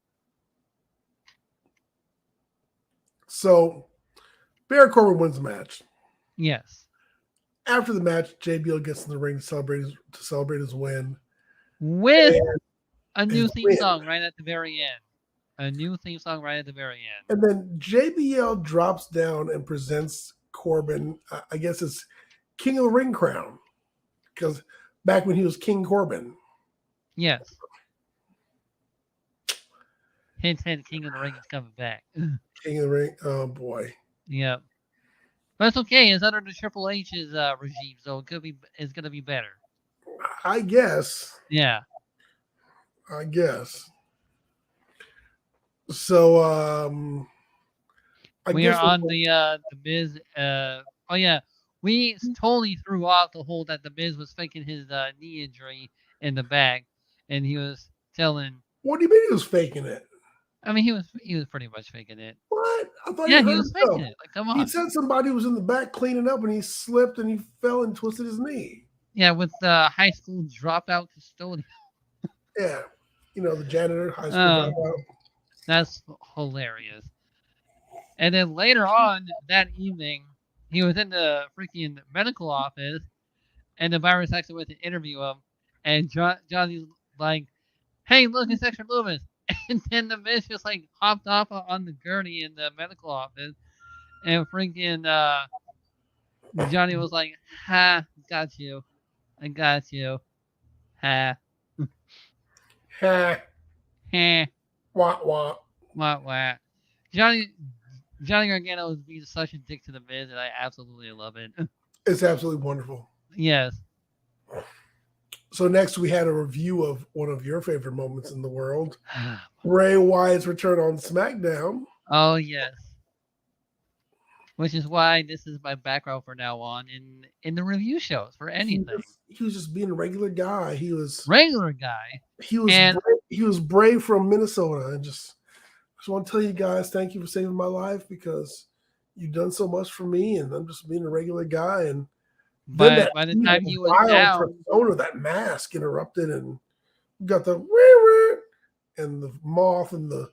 A: So, Baron Corbin wins the match.
B: Yes.
A: After the match, JBL gets in the ring to celebrate his win.
B: With a new theme song right at the very end. And then
A: JBL drops down and presents Corbin, I guess it's King of the Ring crown. Because back when he was King Corbin.
B: Yes. Hint, King of the Ring is coming back.
A: King of the Ring? Oh, boy.
B: Yep. But it's okay. It's under the Triple H's regime, so it's going to be better.
A: I guess.
B: Yeah.
A: I guess. So,
B: we are on the Miz. We totally threw off the whole that the Miz was faking his knee injury in the back, and he was telling.
A: What do you mean he was faking it?
B: I mean, he was pretty much faking it.
A: What? I thought
B: he was faking it. Like, come on.
A: He said somebody was in the back cleaning up, and he slipped and he fell and twisted his knee.
B: Yeah, with the high school dropout custodian.
A: Yeah, you know, the janitor, high school dropout.
B: That's hilarious. And then later on that evening, he was in the freaking medical office, and the virus actually went to interview him, and Johnny's like, "Hey, look, it's Extra Loomis." And then the Miz just like hopped off on the gurney in the medical office, and freaking Johnny was like, "Ha, got you. I got you. Ha.
A: Ha.
B: Ha.
A: Wah, wah.
B: Wah, wah." Johnny Gargano is being such a dick to the Miz, and I absolutely love it.
A: It's absolutely wonderful.
B: Yes.
A: So next we had a review of one of your favorite moments in the world, Bray Wyatt's return on SmackDown.
B: Oh, yes. Which is why this is my background for now on in the review shows for anything.
A: He was just being a regular guy. He was Bray from Minnesota, and just want to tell you guys, thank you for saving my life because you've done so much for me, and I'm just being a regular guy. And
B: but by the time he was down,
A: persona, that mask interrupted, and got the and the moth and the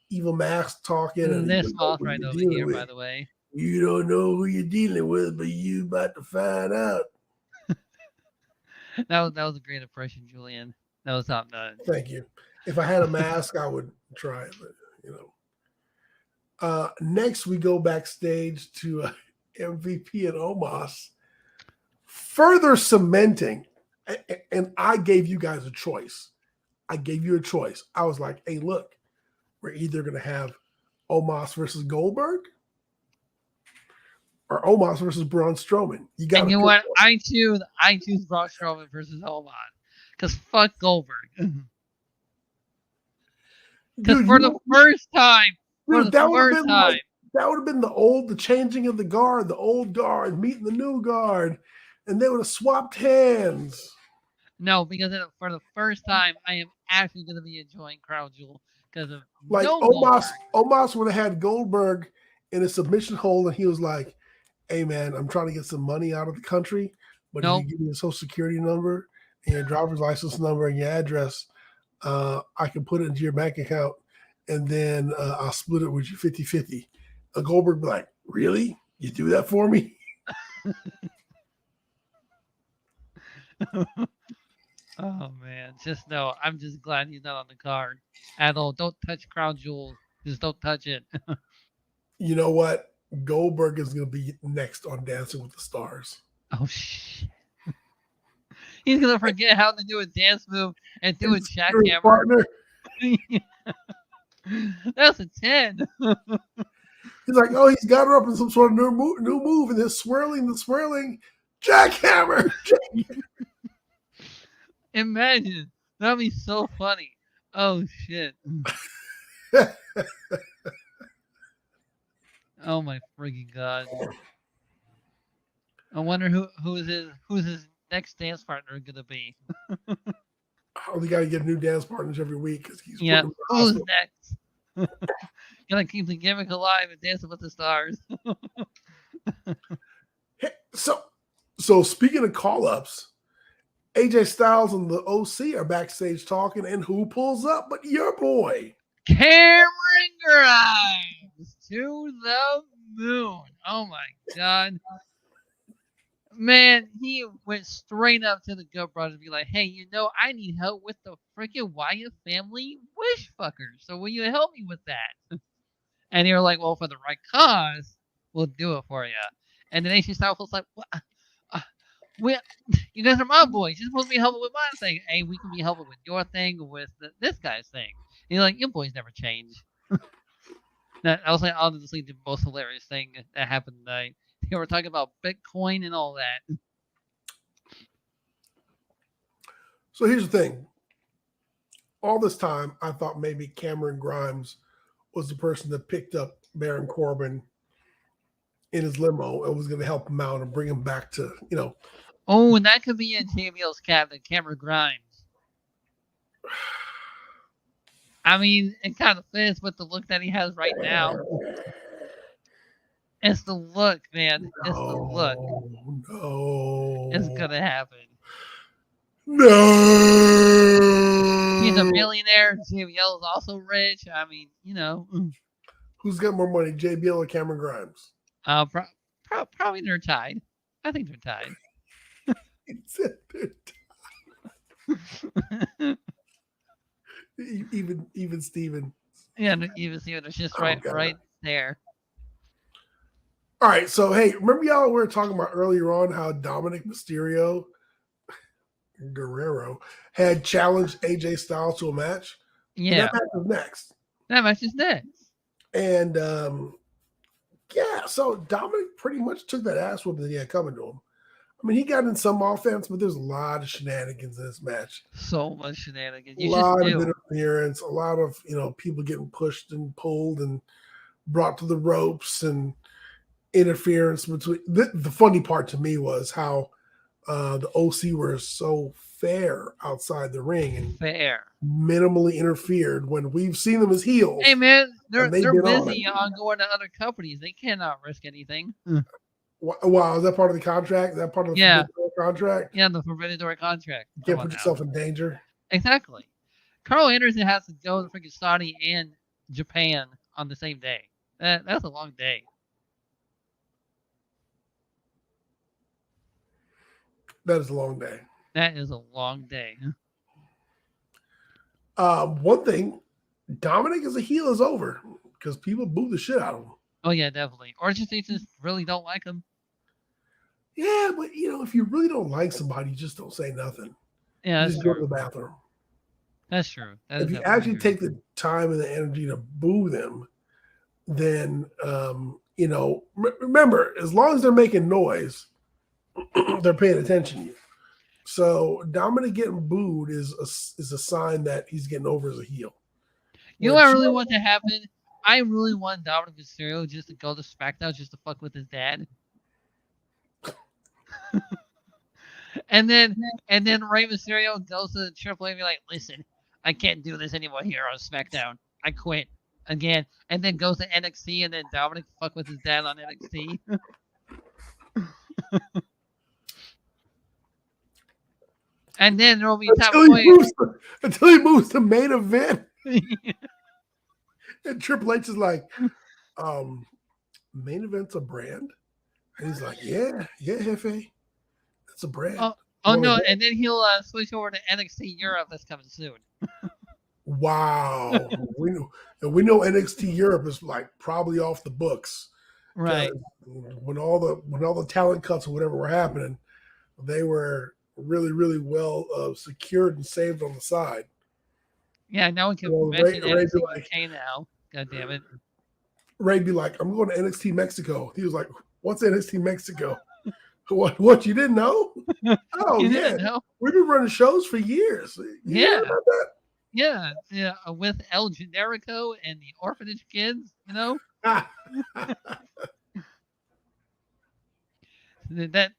A: evil mask talking. And
B: this moth right over here, by the way.
A: You don't know who you're dealing with, but you about to find out.
B: That was a great impression, Julian. That was top notch.
A: Thank you. If I had a mask, I would try it, but next, we go backstage to MVP and Omos, further cementing. And I gave you guys a choice. I gave you a choice. I was like, hey, look, we're either going to have Omos versus Goldberg or Omos versus Braun Strowman. You got.
B: And you know what? I choose Braun Strowman versus Omos because fuck Goldberg. Because for the first time,
A: that would have been the changing of the guard, the old guard meeting the new guard, and they would have swapped hands.
B: No, because for the first time, I am actually going to be enjoying Crown Jewel because of
A: Omos would have had Goldberg in a submission hold, and he was like, "Hey man, I'm trying to get some money out of the country, but if you give me your social security number and your driver's license number and your address, I can put it into your bank account, and then I'll split it with you 50-50." Goldberg be like, "Really? You do that for me?"
B: Oh man, I'm just glad he's not on the card at all. Don't touch Crown Jewel. Just don't touch it.
A: You know what? Goldberg is going to be next on Dancing with the Stars.
B: Oh shit! He's going to forget how to do a dance move and do a jackhammer.
A: Partner.
B: That's a 10.
A: He's like, oh, he's got her up in some sort of new move, and they're swirling jackhammer.
B: Imagine. That'd be so funny. Oh shit. Oh my freaking god. I wonder who's his next dance partner gonna be.
A: Oh, they gotta get new dance partners every week because he's
B: who's next? Gotta keep the gimmick alive and Dancing with the Stars.
A: Hey, so speaking of call-ups, AJ Styles and the OC are backstage talking, and who pulls up but your boy?
B: Cameron Grimes to the moon. Oh my god. Man, he went straight up to the Good Brothers and be like, hey, I need help with the freaking Wyatt family wish fuckers. So will you help me with that? And they were like, well, for the right cause, we'll do it for you. And then AJ Styles was like, what? You guys are my boys. You're supposed to be helping with my thing. Hey, we can be helping with your thing, with this guy's thing. And you're like, your boys never change. That I was like, honestly, the most hilarious thing that happened tonight. They were talking about Bitcoin and all that.
A: So here's the thing. All this time, I thought maybe Cameron Grimes was the person that picked up Baron Corbin in his limo and was going to help him out and bring him back to,
B: Oh, and that could be in JBL's captain, Cameron Grimes. I mean, it kind of fits with the look that he has right now. It's the look, man. It's the look.
A: No.
B: It's gonna happen.
A: No.
B: He's a millionaire. JBL is also rich. I mean,
A: Who's got more money, JBL or Cameron Grimes?
B: Probably they're tied. I think they're tied.
A: Even Steven.
B: Yeah, even Steven is just right there.
A: All right, so hey, remember y'all we were talking about earlier on how Dominic Mysterio Guerrero had challenged AJ Styles to a match?
B: Yeah.
A: That match is next.
B: That match is next.
A: And so Dominic pretty much took that ass whooping that he had coming to him. I mean, he got in some offense, but there's a lot of shenanigans in this match.
B: So much shenanigans.
A: A lot of interference, a lot of people getting pushed and pulled and brought to the ropes and interference between. The funny part to me was how the OC were so fair outside the ring and minimally interfered when we've seen them as heels.
B: Hey man, they're busy on going to other companies. They cannot risk anything.
A: Wow, is that part of the contract? Is that part of the Forbidden Door contract?
B: Yeah, the Forbidden Door contract.
A: You can't put yourself in danger.
B: Exactly. Carl Anderson has to go to freaking Saudi and Japan on the same day. That's a long day.
A: That is a long day.
B: That is a long day.
A: One thing, Dominic as a heel is over because people boo the shit out of him.
B: Oh yeah, definitely. Or just they just really don't like him.
A: Yeah, but if you really don't like somebody, you just don't say nothing.
B: Yeah,
A: You
B: that's
A: just go to
B: true.
A: the bathroom.
B: That's true. That
A: If
B: is
A: you
B: definitely
A: actually
B: true.
A: take the time and the energy to boo them, then remember, as long as they're making noise, they're paying attention to you. So Dominic getting booed is a sign that he's getting over as a heel.
B: You know what I really want to happen? I really want Dominic Mysterio just to go to SmackDown just to fuck with his dad. and then Rey Mysterio goes to Triple H and be like, listen, I can't do this anymore here on SmackDown. I quit again. And then goes to NXT and then Dominic fuck with his dad on NXT. And then there'll be top
A: until he moves to main event. And Triple H is like, main event's a brand? And he's like, yeah, Jefe. It's a brand.
B: Oh no, and then he'll switch over to NXT Europe that's coming soon.
A: Wow. we know NXT Europe is like probably off the books.
B: Right.
A: When all the talent cuts or whatever were happening, they were really, really well secured and saved on the side.
B: Yeah, now we can mention NXT UK now. God damn it.
A: Ray'd be like, I'm going to NXT Mexico. He was like, what's NXT Mexico? What you didn't know? Oh,
B: you
A: yeah.
B: Didn't know?
A: We've been running shows for years. You heard about that?
B: Yeah, with El Generico and the orphanage kids, that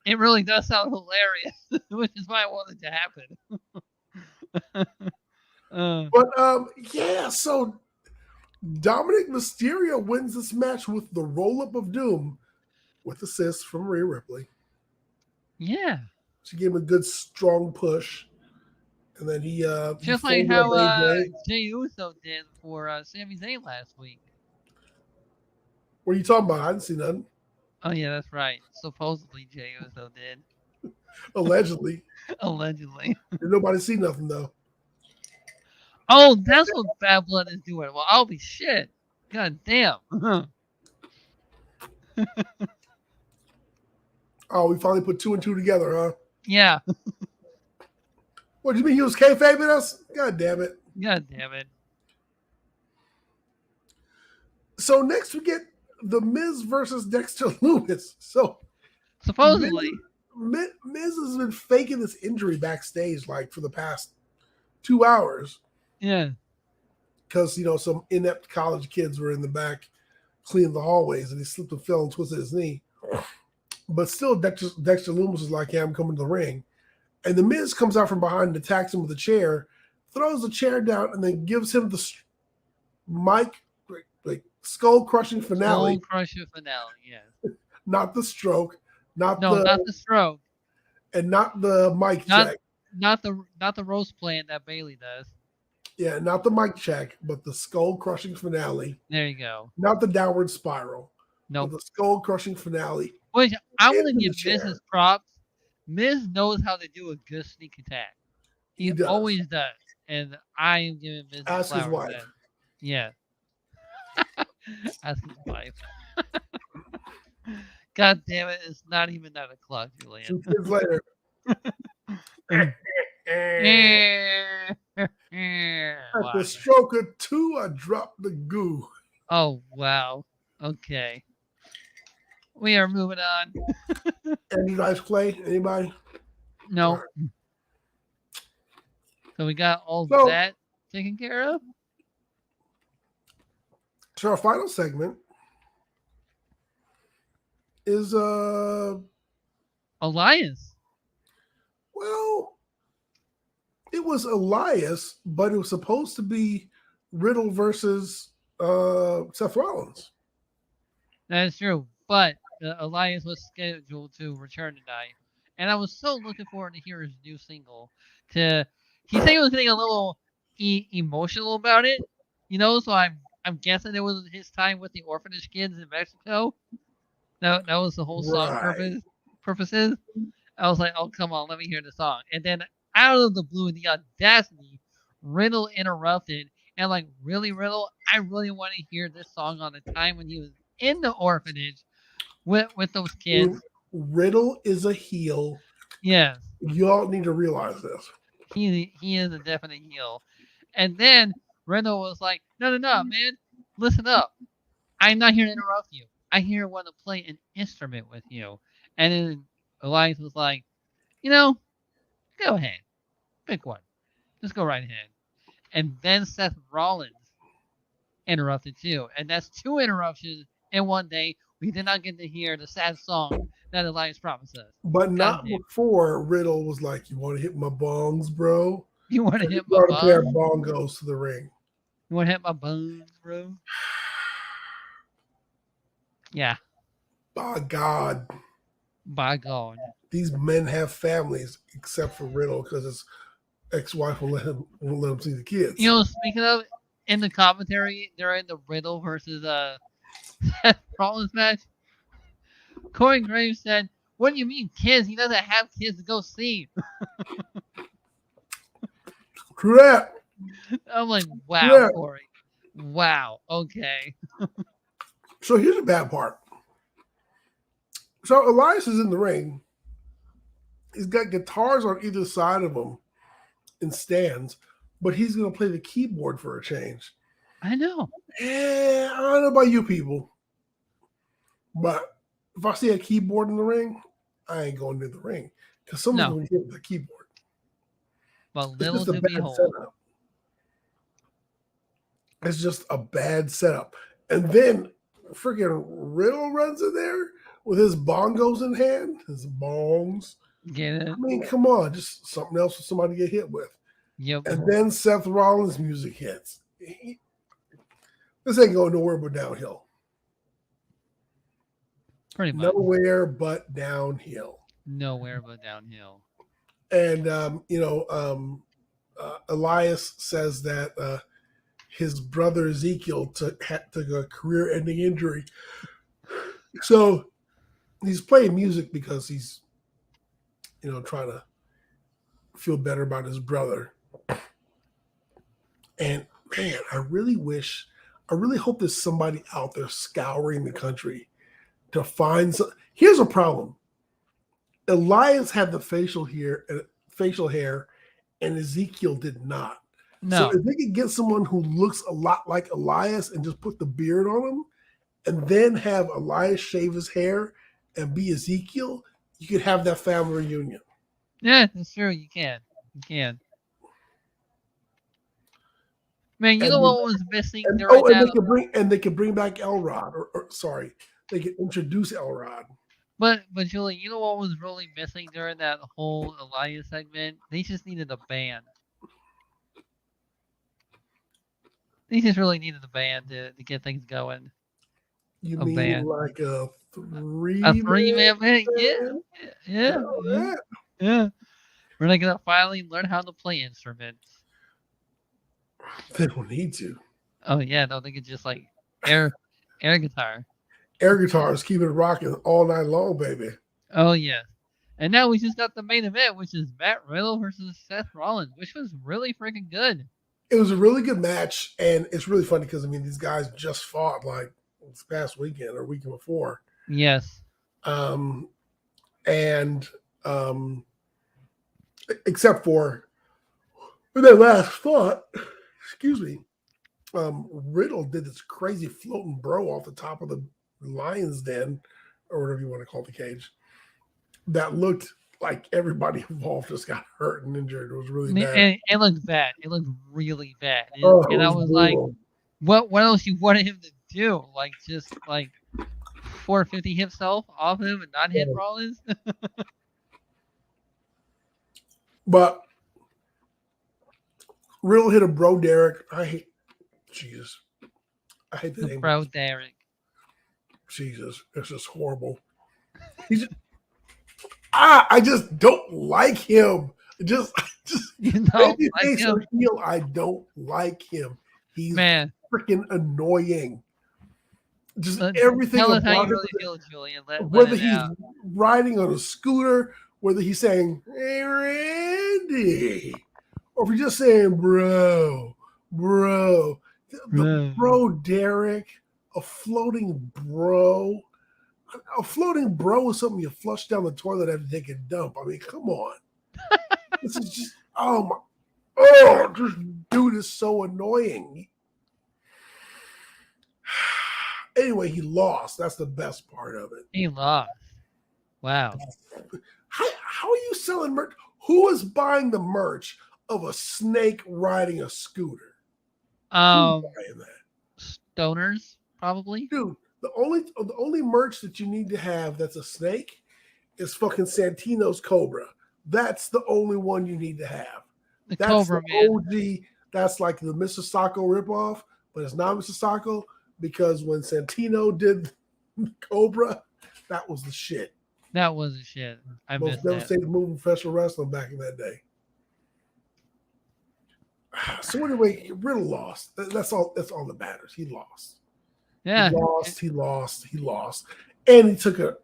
B: it really does sound hilarious, which is why I wanted to happen.
A: But so Dominic Mysterio wins this match with the roll-up of doom with assists from Rhea Ripley.
B: Yeah.
A: She gave him a good strong push. And then he
B: just like how Jey Uso did for Sami Zayn last week.
A: What are you talking about? I didn't see nothing.
B: Oh yeah, that's right. Supposedly Jey Uso did.
A: Allegedly.
B: Allegedly.
A: Did nobody see nothing though?
B: Oh, that's what Bad Blood is doing. Well, I'll be shit. God damn.
A: Oh, we finally put 2 and 2 together, huh?
B: Yeah.
A: What do you mean he was kayfabing us? God damn it.
B: God damn it.
A: So next we get The Miz versus Dexter Loomis. So
B: supposedly
A: Miz has been faking this injury backstage like for the past 2 hours.
B: Yeah.
A: Because some inept college kids were in the back cleaning the hallways and he slipped and fell and twisted his knee. But still Dexter Loomis is like, yeah, I'm coming to the ring. And the Miz comes out from behind and attacks him with a chair, throws the chair down, and then gives him the like skull-crushing finale.
B: Skull-crushing finale, yes.
A: Not the stroke.
B: Not the stroke.
A: And not the mic check.
B: Not the roast plan that Bailey does.
A: Yeah, not the mic check, but the skull-crushing finale.
B: There you go.
A: Not the downward spiral.
B: No. Nope.
A: The skull-crushing finale.
B: Which I want to give Miz's props. Miz knows how to do a good sneak attack. He always does. And I am giving Miz
A: Ask his wife.
B: Then. Yeah. Ask his wife. God damn it, it's not even 9 o'clock, Julian.
A: 2 kids later. At the stroke of 2, I dropped the goo.
B: Oh, wow. Okay. We are moving on.
A: Any guys play? Anybody?
B: No. Right. So we got all that taken care of.
A: So our final segment is
B: Elias.
A: Well, it was Elias, but it was supposed to be Riddle versus Seth Rollins.
B: That is true, but Elias was scheduled to return tonight, and I was so looking forward to hear his new single. He said he was getting a little emotional about it, So I'm guessing it was his time with the orphanage kids in Mexico. That was the whole song purposes. I was like, oh, come on, let me hear the song. And then out of the blue, the audacity, Riddle interrupted. And like, really, Riddle, I really want to hear this song on the time when he was in the orphanage with those kids.
A: Riddle is a heel.
B: Yes.
A: Y'all need to realize this.
B: He is a definite heel. And then Riddle was like, no, man, listen up. I'm not here to interrupt you. I here want to play an instrument with you. And then Elias was like, go ahead. Pick one. Just go right ahead. And then Seth Rollins interrupted too. And that's 2 interruptions in one day. We did not get to hear the sad song that Elias promised us.
A: But not before Riddle was like, you want to hit my bongs, bro?
B: You want to hit my
A: bongs? Pair of
B: bongs?
A: bongos to the ring.
B: You want to hit my bongs, bro? Yeah.
A: By God.
B: By God.
A: These men have families, except for Riddle, because his ex-wife won't let him see the kids.
B: Speaking of, in the commentary during the Riddle versus Seth Rollins match, Corey Graves said, "What do you mean, kids? He doesn't have kids to go see."
A: True that.
B: I'm like, wow, Corey. Wow. Okay.
A: So here's the bad part. So Elias is in the ring. He's got guitars on either side of him in stands, but he's going to play the keyboard for a change.
B: I know.
A: I don't know about you people, but if I see a keyboard in the ring, I ain't going near the ring because someone's going to hit the keyboard.
B: But little do behold.
A: It's just a bad setup. And then freaking Riddle runs in there with his bongos in hand, his bongs.
B: Get it?
A: I mean, come on, just something else for somebody to get hit with.
B: Yep.
A: And then Seth Rollins' music hits. This ain't going nowhere but downhill.
B: Pretty much.
A: Nowhere but downhill.
B: Nowhere but downhill.
A: And, Elias says that his brother Ezekiel took a career-ending injury. So he's playing music because he's, trying to feel better about his brother. And, man, I really hope there's somebody out there scouring the country to find some. Here's a problem. Elias had the facial hair, and Ezekiel did not.
B: No.
A: So if they could get someone who looks a lot like Elias and just put the beard on him, and then have Elias shave his hair and be Ezekiel, you could have that family reunion.
B: Yeah, that's true. You can. Man, you know what was missing during that?
A: They could bring back Elrod, or they could introduce Elrod.
B: But Julie, you know what was really missing during that whole Elias segment? They just needed a band. They just really needed a band to get things going.
A: You mean band. Like a
B: three-man band? Yeah. We're gonna finally learn how to play instruments.
A: They don't need to.
B: Oh yeah, no, they could just like air guitar.
A: Air guitars keep it rocking all night long, baby.
B: Oh yeah. And now we just got the main event, which is Matt Riddle versus Seth Rollins, which was really freaking good.
A: It was a really good match, and it's really funny because these guys just fought like this past weekend or weekend before.
B: Yes.
A: Except for when they last fought, excuse me, Riddle did this crazy floating bro off the top of the lion's den, or whatever you want to call the cage, that looked like everybody involved just got hurt and injured. It was really bad.
B: And it looked bad. It looked really bad. And I was brutal. Like, what else you wanted him to do? Like, just like 450 himself off him and not hit Rollins?
A: But Riddle hit a bro Derek. I hate the name.
B: Bro Derek.
A: Jesus, it's just horrible. I just don't like him.
B: You don't like him?
A: I don't like him. He's
B: freaking
A: annoying. Just everything
B: tell us
A: about
B: how you
A: him.
B: Really feel, Julian.
A: Whether he's riding on a scooter, whether he's saying, "Hey, Randy," or if he's just saying, bro. The bro Derek, a floating bro. A floating bro is something you flush down the toilet after taking a dump. I mean, come on. This is just, this dude is so annoying. Anyway, he lost. That's the best part of it.
B: He lost. Wow.
A: How are you selling merch? Who is buying the merch of a snake riding a scooter? Who's buying that?
B: Stoners, probably.
A: Dude, the only merch that you need to have that's a snake is fucking Santino's Cobra. That's the only one you need to have.
B: The
A: That's
B: Cobra,
A: the
B: man.
A: OG. That's like the Mr. Sacco ripoff, but it's not Mr. Sacco because when Santino did Cobra, that was the shit.
B: That was the shit. I
A: Most
B: missed that.
A: devastating move in professional wrestling back in that day. So anyway, Riddle lost. That's all that matters. He lost.
B: Yeah.
A: He lost. And he took a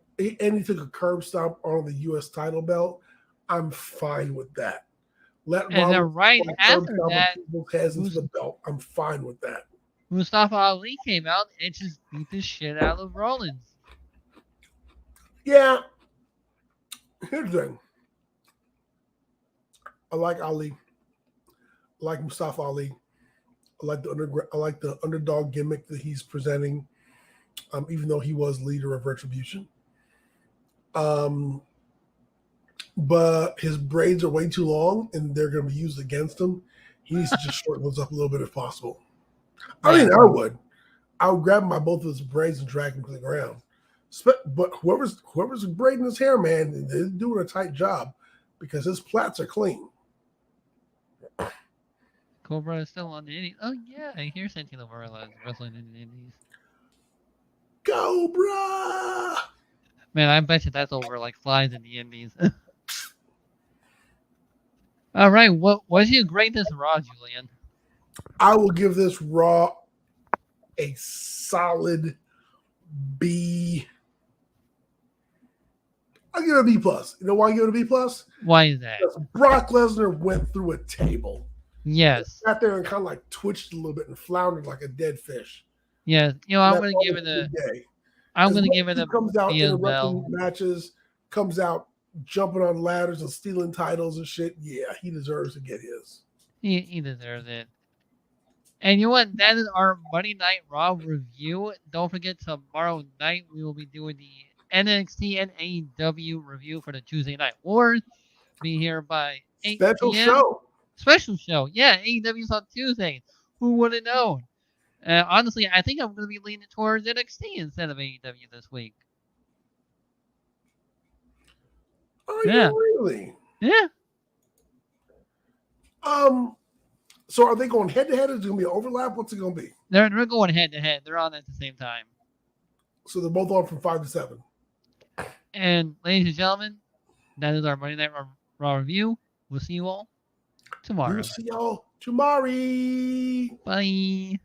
A: curb stomp on the US title belt. I'm fine with that.
B: And then right after that,
A: has into the belt. I'm fine with that.
B: Mustafa Ali came out and just beat the shit out of Rollins.
A: Yeah. Here's the thing. I like Ali. I like Mustafa Ali. I like the underdog gimmick that he's presenting, even though he was leader of Retribution. But his braids are way too long, and they're going to be used against him. He needs to just shorten those up a little bit if possible. I mean, I would grab him by both of his braids and drag him to the ground. But whoever's braiding his hair, man, they're doing a tight job because his plaits are clean.
B: Cobra is still on the Indies. Oh yeah, I hear Santino Marella is wrestling in the Indies.
A: Cobra!
B: Man, I bet you that's over like flies in the Indies. All right, what do you grade this Raw, Julian?
A: I will give this Raw a solid B. I'll give it a B plus. You know why I give it a B plus?
B: Why is that?
A: Because Brock Lesnar went through a table.
B: Yes.
A: He sat there and kind of like twitched a little bit and floundered like a dead fish.
B: Yes. You know, I'm going to give it a. I'm going to give it a
A: comes out
B: B as well.
A: matches, comes out jumping on ladders and stealing titles and shit. Yeah, he deserves to get his.
B: He deserves it. And you know what? That is our Monday Night Raw review. Don't forget, tomorrow night we will be doing the NXT and AEW review for the Tuesday Night Wars. Be here by 8
A: Special
B: p.m.
A: show.
B: Special show. Yeah, AEW's on Tuesday. Who would have known? Honestly, I think I'm going to be leaning towards NXT instead of AEW this week.
A: Are you really?
B: Yeah.
A: So are they going head to head? Is it going to be an overlap? What's it going to be?
B: They're going head to head. They're on at the same time.
A: So they're both on from 5 to 7.
B: And ladies and gentlemen, that is our Monday Night Raw review. We'll see you all tomorrow.
A: We'll see y'all tomorrow.
B: Bye.